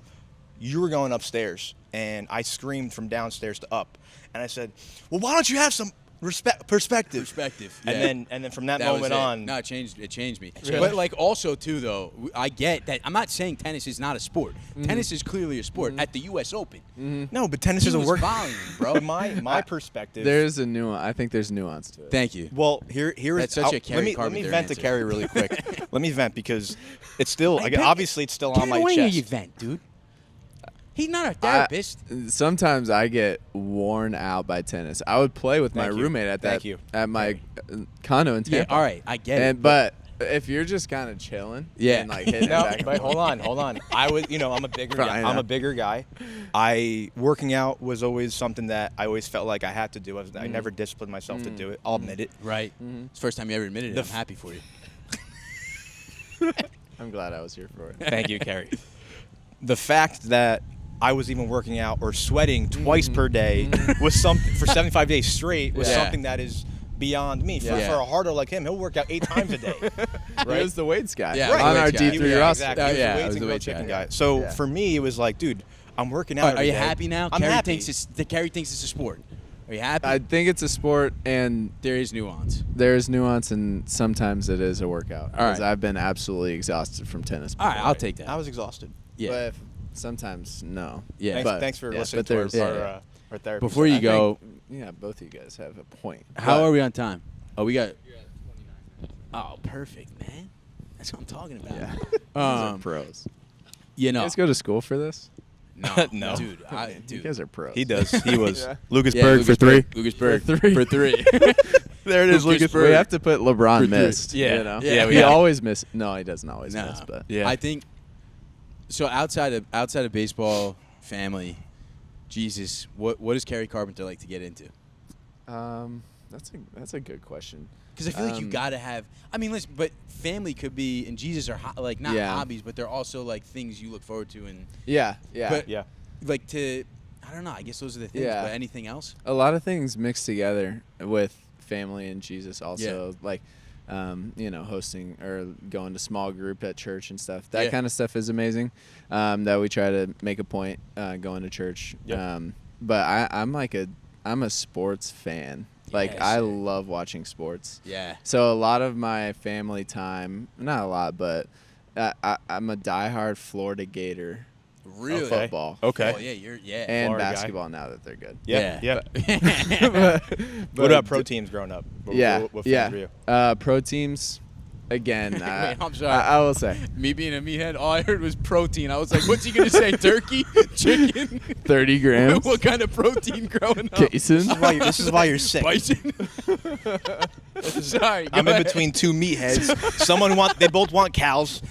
you were going upstairs, and I screamed from downstairs to up, and I said, "Well, why don't you have some perspective?" And then from that was moment it. on, No, it changed me. Really? But like also too though, I get that. I'm not saying tennis is not a sport. Tennis is clearly a sport at the U.S. Open. no, but tennis He is a was work. volleying, bro. But my perspective. There's a nuance. I think there's nuance to it. Thank you. Well, here is. That's such a let Kerry me Carpenter vent to answer. Kerry really quick. Let me vent because it's still. I bet- Obviously, it's still Get on my away chest. you vent, dude. He's not a therapist. Sometimes I get worn out by tennis. I would play with my Thank you. roommate at Thank that you. at my condo in yeah, Tampa. all right, I get And it. but if you're just kind of chilling, Yeah. and like hitting No, it back and but forth. hold on. I was, I'm a bigger guy. Fine, I'm yeah. a bigger guy. Working out was always something that I always felt like I had to do. I never disciplined myself to do it. I'll admit it. right. It's the first time you ever admitted it. The I'm happy for you. I'm glad I was here for it. Thank you, Kerry. The fact that I was even working out or sweating twice per day was something for 75 days straight was Yeah. something that is beyond me. For a harder like him, he'll work out 8 times a day. He was the weights guy. Yeah, on the our weights guy. D3 Yeah, roster. exactly. Oh, He was yeah, the I weights was and the grilled weights chicken guy. guy. So Yeah. for me, it was like, dude, I'm working out. Are every you day. happy now? I'm Kerry happy. Kerry thinks it's a sport. Are you happy? I think it's a sport, and there is nuance. there's nuance, and sometimes it is a workout. All right. 'Cause I've been absolutely exhausted from tennis. All right, before. I'll take that. I was exhausted. Yeah. But sometimes no. Yeah. Thanks for listening but to there's- our therapy. Before you I go, think, yeah, both of you guys have a point. how But are we on time? Oh, we got. You're at 29 minutes. Oh, perfect, man. That's what I'm talking about. Yeah. These are Um, pros. you You know, guys go to school for this? no, No. dude, You dude. guys are pros. He does. He was. Yeah. Lucas Yeah, Berg for 3. Lucas Berg For three. For 3. There it is, Lucas Lucas. We Berg. have to put LeBron For three. missed. Yeah. You know? Yeah, he yeah. always miss. No, he doesn't always No. miss. But Yeah. I think so. Outside of baseball, family, Jesus, what does Kerry Carpenter like to get into? that's a good question. Because I feel like you gotta have. I mean, listen, but family could be and Jesus are like not Yeah. hobbies, but they're also like things you look forward to and Yeah. But- Yeah. like to. I don't know. I guess those are the things. Yeah. But anything else? A lot of things mixed together with family and Jesus also, like hosting or going to small group at church and stuff. That Yeah. kind of stuff is amazing. That we try to make a point going to church. Yep. But I'm a sports fan. Like Yes. I love watching sports. Yeah. So a lot of my family time, not a lot, but I'm a diehard Florida Gator. Really? Of football. Okay. Oh yeah, you're And Florida guy. basketball now that they're good. Yeah. Yeah. Yeah. But What about pro teams growing up? What fans yeah. were you? Pro teams, again. Wait, I'm sorry. I will say Me being a meathead, all I heard was protein. I was like, what's he gonna say? Turkey, chicken. 30 grams. What kind of protein growing up? Casein. This is why you're sick. Bison. Sorry, I'm go in ahead. between 2 meatheads. They both want cows.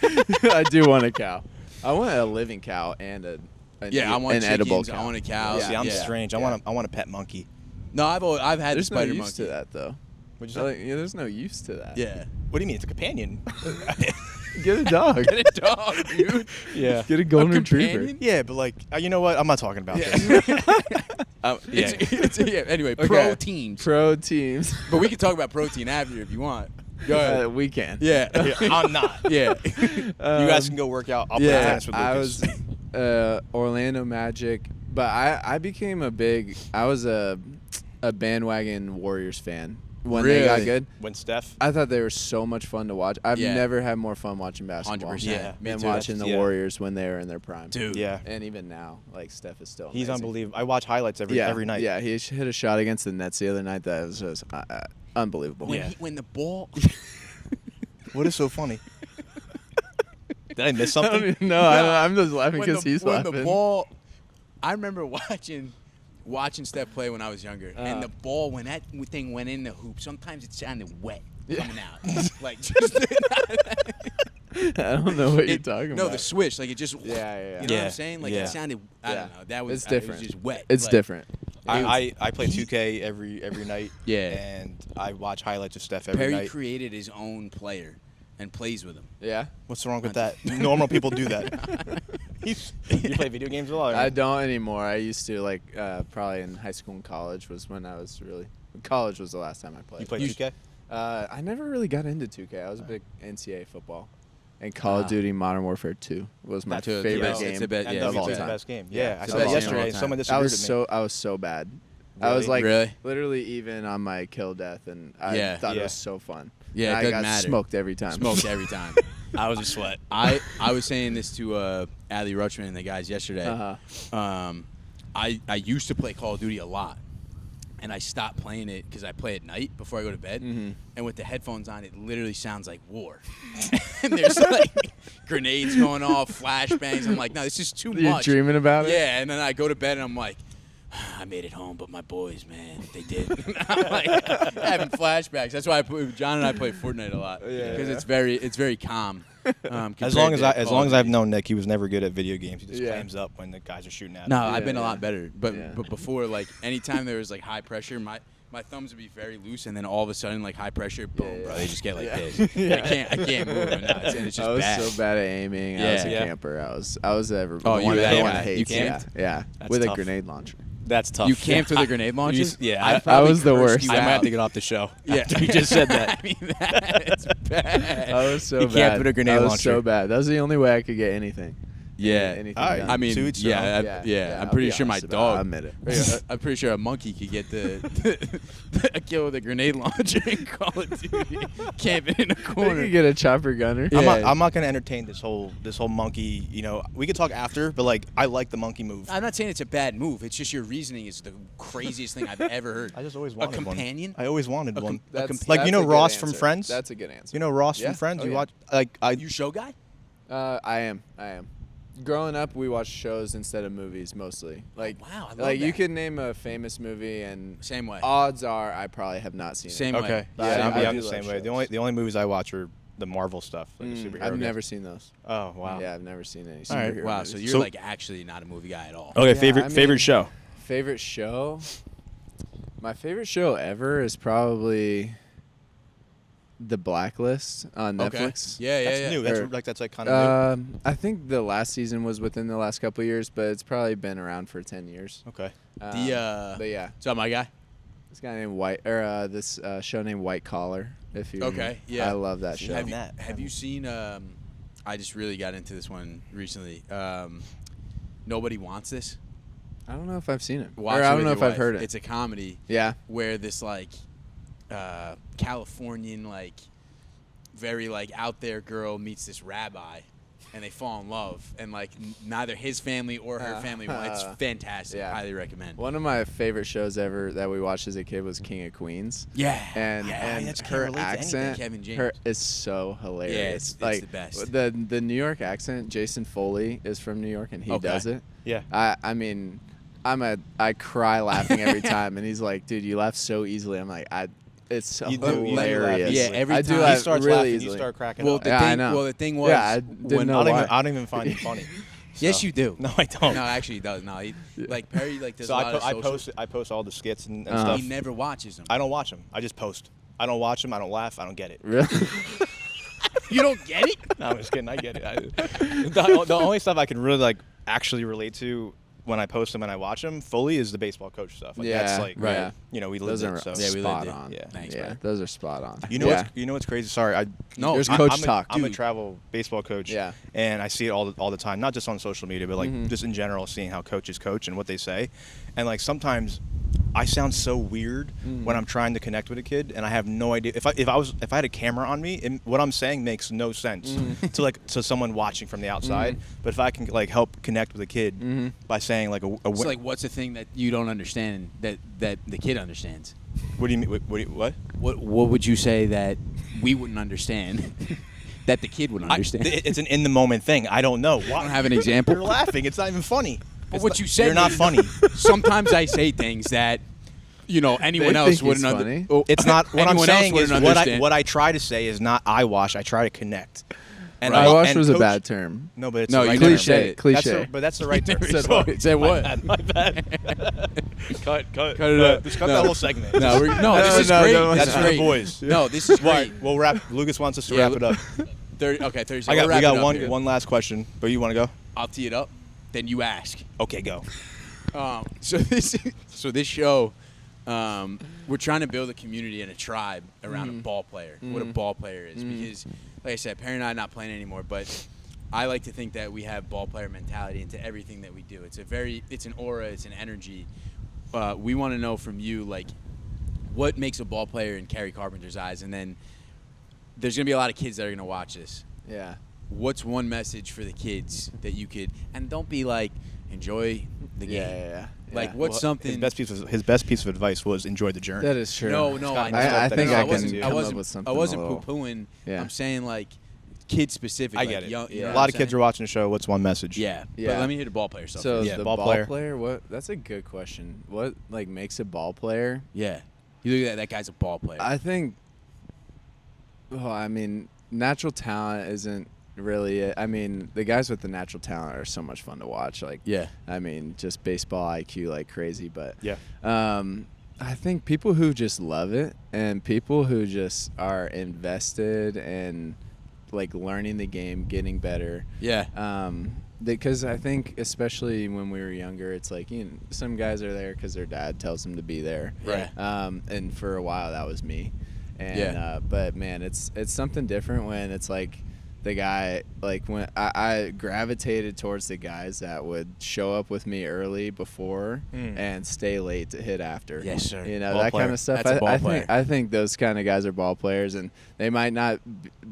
I do want a cow. I want a living cow and an Yeah, I want an chickens, edible cow. I want a cow. Yeah. See, I'm Yeah. strange. I want a pet monkey. No, I've had There's the no spider use monkey. to that though. What'd you say? There's no use to that. Yeah. What do you mean? It's a companion. Get a dog. Get a dog, dude. Yeah. Get a golden A retriever. companion? Yeah, but like, you know what? I'm not talking about this. Yeah. Anyway, Okay. pro teams. Pro teams. But we can talk about protein after if you want. Go ahead. We can. Yeah. I'm not. Yeah. You guys can go work out. I'll play tennis with Lucas. I was Orlando Magic, But I became I was a bandwagon Warriors fan when they got Really? good. When Steph. I thought they were so much fun to watch. I've Yeah. never had more fun watching basketball 100%. Yeah, me than too. watching the Yeah. Warriors when they were in their prime. Dude. Yeah. And even now, like Steph is still He's amazing. unbelievable. I watch highlights every night. Yeah, he hit a shot against the Nets the other night that was just unbelievable. When the ball. What is so funny? Did I miss I something? don't even know. I'm just laughing when because he's when laughing. the ball, I remember watching Steph play when I was younger, and the ball when that thing went in the hoop, sometimes it sounded wet coming out, like just. I don't know what you're talking about. No, the swish, like it just. Yeah. You know what Yeah. I'm saying? Like Yeah. it sounded. I don't know. That was. It's different. It was just wet. It's like, different. I play 2K every night. Yeah. And I watch highlights of Steph every Perry night. created his own player and plays with him. Yeah. What's wrong with that? Normal people do that. You play video games a lot? I don't anymore. I used to probably in high school and college was when I was really. College was the last time I played. You play 2K? I never really got into 2K. I was a big NCAA football. And Call of Duty Modern Warfare 2 was my That's favorite best. game It's the best- And yeah, of all WW's the time. best game. Yeah, Yeah, I it's said the that best game of yesterday. all and time. Someone I disagreed was so bad. I Really? was like Really? literally even on my kill death, and I Yeah. thought it Yeah. was so fun. Yeah, And it I doesn't got matter. smoked every time. Smoked every time. I was a sweat. I was saying this to Ali Rutschman and the guys yesterday. I used to play Call of Duty a lot, and I stopped playing it because I play at night before I go to bed. Mm-hmm. And with the headphones on, it literally sounds like war. And there's like grenades going off, flashbangs. I'm like, no, this is too You're much. dreaming about it? Yeah, and then I go to bed and I'm like, I made it home, but my boys, man, they did. I'm like having flashbacks. That's why John and I play Fortnite a lot because it's very calm. As long as Call of I've Duty. known Nick, he was never good at video games. He just Yeah. clams up when the guys are shooting at him. No, I've Yeah, been a yeah. lot better. But Yeah. but before, like anytime there was like high pressure, my thumbs would be very loose, and then all of a sudden, like high pressure, boom, Yeah, bro, yeah. they just get like Yeah. this. I can't move them now. It's just I was bad. so bad at aiming. I was a Yeah. camper. I was ever Oh, the you one were that that everyone guy. hates. You camped? Yeah, That's with tough. a grenade launcher. That's tough. You camped with a grenade launcher? Yeah, I'd I probably was the curse worst. you I might have out. to get off the show. Yeah, after you just said that. I mean, that's bad. I was so You bad. camped with a grenade I was launcher. so bad. That was the only way I could get anything. Yeah. Anything All right. done. I mean, To each yeah, their I- own. yeah, I'm I'll pretty be sure my honest about it. I'll dog. admit it. I'm pretty sure a monkey could get a kill with a grenade launcher in Call of Duty, camping in a You corner. could get a chopper gunner. I'm not gonna entertain this whole monkey. You know, we could talk after, but like I like the monkey move. I'm not saying it's a bad move. It's just your reasoning is the craziest thing I've ever heard. I just always a wanted companion. one. I always wanted one. That's Like you know a good Ross from answer. Friends. That's a good answer. You know Ross Yeah. from Friends. Oh, You yeah. watch like You show guy? I am. Growing up, we watched shows instead of movies mostly. Like, wow, I love like you that. could name a famous movie, and Same way. odds are I probably have not seen Same it. way. Okay. But Yeah, I I'm do the love same way. shows. The only movies I watch are the Marvel stuff, like the superhero. I've guys. never seen those. Oh wow. Yeah, I've never seen any All right. superhero Wow, movies. so you're So- like actually not a movie guy at all. Okay. Yeah, favorite I mean- favorite show. Favorite show? My favorite show ever is probably The Blacklist on Okay. Netflix. Yeah, That's yeah. new. Or- That's like kind of I think the last season was within the last couple of years, but it's probably been around for 10 years. new. Okay. But yeah, Is that my guy? this guy named this show named White Collar. If you Okay, yeah. I love that show. Have you, that. have you seen? I just really got into this one recently. Nobody Wants This. I don't know if I've seen it. Watch Or it I with don't know your if I've wife. heard it. It's a comedy Yeah. where this like Californian like very like out there girl meets this rabbi, and they fall in love, and like neither his family or her family. It's fantastic. Yeah. Highly recommend. One of my favorite shows ever that we watched as a kid was King of Queens. Yeah. And yeah. and just can't her relate to anything. accent, Kevin James. her is so hilarious. it's like the best. The New York accent. Jason Foley is from New York, and he Okay. does it. Yeah. I mean, I cry laughing every time, and he's like, "Dude, you laugh so easily." I'm like, it's so You do laugh hilarious. Yeah, every I do time- laugh He starts really laughing. easily. You start cracking Well, up. the Yeah, I thing. know. Well, the thing was. Yeah, I didn't when- know I why. don't even find him funny. Yes, So- you do. No, I don't. No, actually, he does. No, he, like Perry, like does So a lot of I post all the skits and Uh-huh. stuff. He never watches them. I don't watch them. I just post. I don't watch them. I don't laugh. I don't get it. Really? You don't get it? No, I'm just kidding. I get it. The only stuff I can really like actually relate to when I post them and I watch them fully is the baseball coach stuff. Like, that's like, right. we Those live are it. So Yeah, we spot lived it. on. Yeah. Thanks, yeah, man. those are spot on. You know yeah. what's crazy? Sorry, There's I'm coach a- talk. I'm a Dude. travel baseball coach. Yeah. And I see it all the time, not just on social media, but like Mm-hmm. just in general, seeing how coaches coach and what they say, and like sometimes I sound so weird Mm-hmm. when I'm trying to connect with a kid, and I have no idea if I had a camera on me, and what I'm saying makes no sense Mm-hmm. to someone watching from the outside. But if I can like help connect with a kid Mm-hmm. by saying like a So like, what's the thing that you don't understand that the kid understands? what do you mean? What? What would you say that we wouldn't understand that the kid would understand? It's an in the moment thing. I don't know. Why don't have an example? You're laughing. It's not even funny. But It's what not- you said You're not is- funny. Sometimes I say things that anyone They else think wouldn't it's funny. It's not what I'm anyone else saying is wouldn't what understand. I try to say is not eyewash. I try to connect. And Eyewash and was a coach- bad term. No, but it's No, the right you never Cliche. said it. Cliche. But that's the right term. Said So- what? Said what? My bad. cut it out. Just cut No. that whole segment. No, this is no, great. no, This That's is for the great. boys. No, this is Right. great. We'll wrap. Lucas wants us to Yeah, wrap it up. 30. We got one. one last question, but you want to go? I'll tee it up. Then you ask. Okay, go. So this show, we're trying to build a community and a tribe around a ball player. What a ball player is, because, like I said, Perry and I are not playing anymore, but I like to think that we have ball player mentality into everything that we do. It's an aura, it's an energy. We want to know from you, like, what makes a ball player in Kerry Carpenter's eyes, and then there's gonna be a lot of kids that are gonna watch this. Yeah. What's one message for the kids that you could, and don't be like, enjoy the game. Yeah. Like, yeah. what's Well, something? his best piece of advice was enjoy the journey. That is true. No, I know. I think No, I wasn't- can I come up wasn't, with something I wasn't a little- poo-pooing. Yeah. I'm saying, like, kid specific. I like, get it. young, you Yeah. know A what lot I'm of kids saying? are watching the show. What's one message? Yeah. Yeah. But let me hear the ball player stuff. So Yeah, the ball ball player. player, what? That's a good question. What like makes a ball player? Yeah. You look at that guy's a ball player. I think. Well, I mean, natural talent isn't really it. I mean, the guys with the natural talent are so much fun to watch. Like, Yeah. I mean, just baseball IQ like crazy. But Yeah. I think people who just love it and people who just are invested in like learning the game, getting better. Yeah. Because I think especially when we were younger, it's like some guys are there because their dad tells them to be there. Right. And for a while that was me. And Yeah. but man, it's something different when it's like the guy, like when I gravitated towards the guys that would show up with me early before and stay late to hit after. Yes, sir. You know, Ball that player. kind of stuff. That's a ball I player. think I think those kind of guys are ball players, and they might not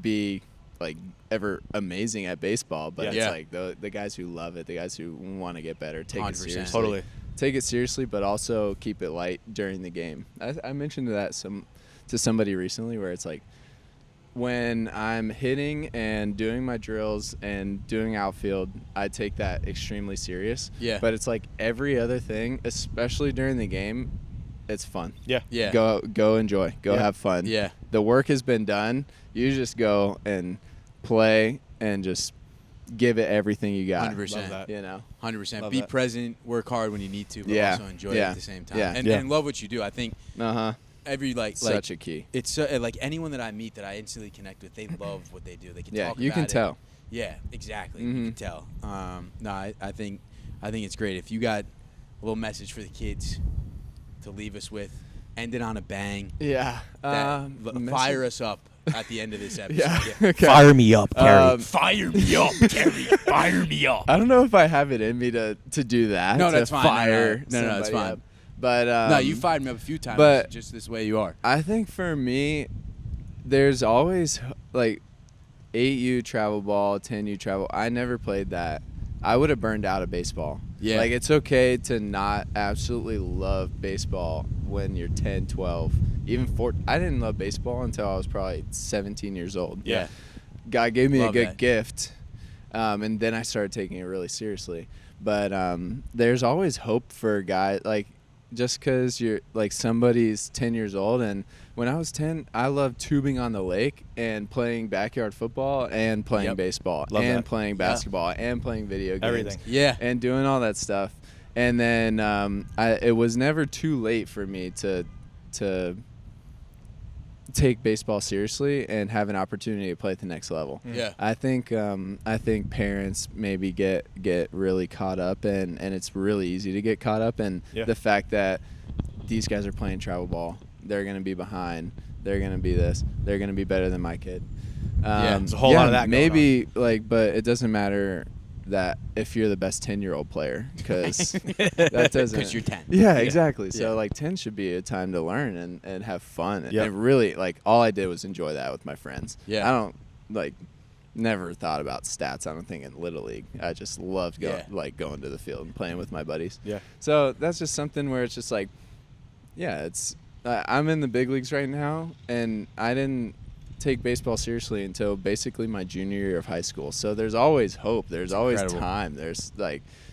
be like ever amazing at baseball, but it's Yeah. like the guys who love it, the guys who want to get better, take it 100%. seriously. Totally. Take it seriously, but also keep it light during the game. I mentioned that to somebody recently where it's like when I'm hitting and doing my drills and doing outfield, I take that extremely serious. Yeah. But it's like every other thing, especially during the game, it's fun. Yeah. Yeah. Go enjoy. Go have fun. Yeah. The work has been done. You just go and play and just give it everything you got. 100%. Love that. You know. 100%. Love Be that. present, work hard when you need to, but Yeah. also enjoy it Yeah. at the same time. Yeah. And love what you do. I think Uh-huh. every Such a key. it's like anyone that I meet that I instantly connect with, they love what they do. They can Yeah, talk you about can it. tell. Yeah, exactly. Mhm. You can tell. No, I think it's great. If you got a little message for the kids to leave us with, end it on a bang. Yeah. Fire us up at the end of this episode. Yeah. Okay. Fire me up, Kerry. Fire me up, Kerry. Fire me up. I don't know if I have it in me to do that. No, to that's fine. No, no. Fire No, it's somebody fine. up. But No, you fired me up a few times. but- Just this way you are. I think for me, there's always like 8U travel ball, 10U travel. I never played that. I would have burned out of baseball. Yeah. Like it's okay to not absolutely love baseball when you're 10, 12, even 14. I didn't love baseball until I was probably 17 years old. Yeah. God gave me Love a good that. gift, and then I started taking it really seriously. But there's always hope for a guy, like just because you're like somebody's 10 years old. And when I was 10, I loved tubing on the lake and playing backyard football and playing Yep. baseball Love and that. playing basketball and playing video games. Everything. Yeah. And doing all that stuff. And then it was never too late for me to take baseball seriously and have an opportunity to play at the next level. Yeah. I think parents maybe get really caught up, and it's really easy to get caught up in the fact that these guys are playing travel ball. They're going to be behind. They're going to be this. They're going to be better than my kid. There's a whole lot of that going maybe but it doesn't matter that if you're the best 10-year-old player, because that doesn't. Because you're 10. Yeah, exactly. Yeah. So 10 should be a time to learn and have fun. Yep. And really, all I did was enjoy that with my friends. Yeah. I don't never thought about stats. I don't think in Little League. I just loved going to the field and playing with my buddies. Yeah. So that's just something where it's just it's. I'm in the big leagues right now, and I didn't take baseball seriously until basically my junior year of high school. So there's always hope. There's always incredible. time. There's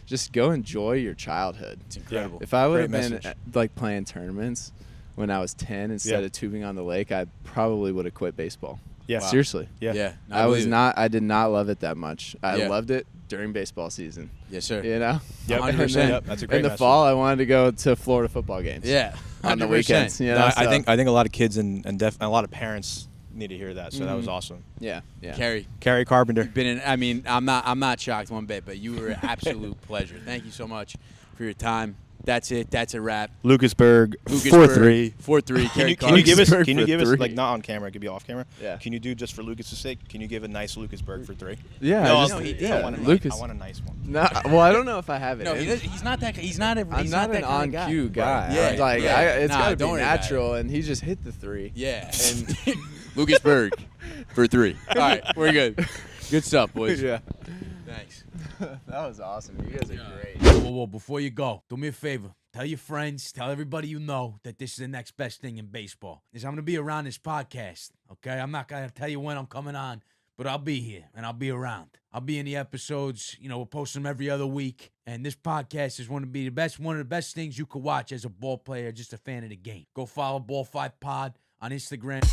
just go enjoy your childhood. It's incredible. If I would have Great been playing tournaments when I was 10 instead of tubing on the lake, I probably would have quit baseball. Yeah. Seriously. Yeah. Yeah. I did not love it that much. I Yeah. loved it during baseball season. Yes, sir. You know? Yep. 100%. Yep. That's a great In the message. fall, I wanted to go to Florida football games. Yeah. On the 100%. weekends. You know? No, I So, think a lot of kids and a lot of parents need to hear that. So that was awesome. Yeah. Yeah. Kerry Carpenter. I'm not shocked one bit, but you were an absolute pleasure. Thank you so much for your time. That's it. That's a wrap. Lucas Berg, Lucas 4-3. 4-3. Kerry Can you give us? Berg Can you for give us 3. not on camera? It could be off camera. Yeah. Can you do just for Lucas's sake? Can you give a nice Lucas Berg for 3? Yeah. No, I I want a Lucas. I want a nice one. No, well, I don't know if I have it. No, in. he's not that. He's not. I'm He's not that an kind on of guy. cue guy. Yeah, It's Nah, got to be don't worry about natural, and he just hit the 3. Yeah. And Lucas Berg for 3. All right, we're good. Good stuff, boys. yeah. Thanks. That was awesome. You guys are great. Whoa, before you go, do me a favor. Tell your friends, tell everybody you know that this is the next best thing in baseball. Is I'm going to be around this podcast, okay? I'm not going to tell you when I'm coming on, but I'll be here, and I'll be around. I'll be in the episodes. We'll post them every other week, and this podcast is one of the best things you could watch as a ball player, just a fan of the game. Go follow Ball 5 Pod on Instagram.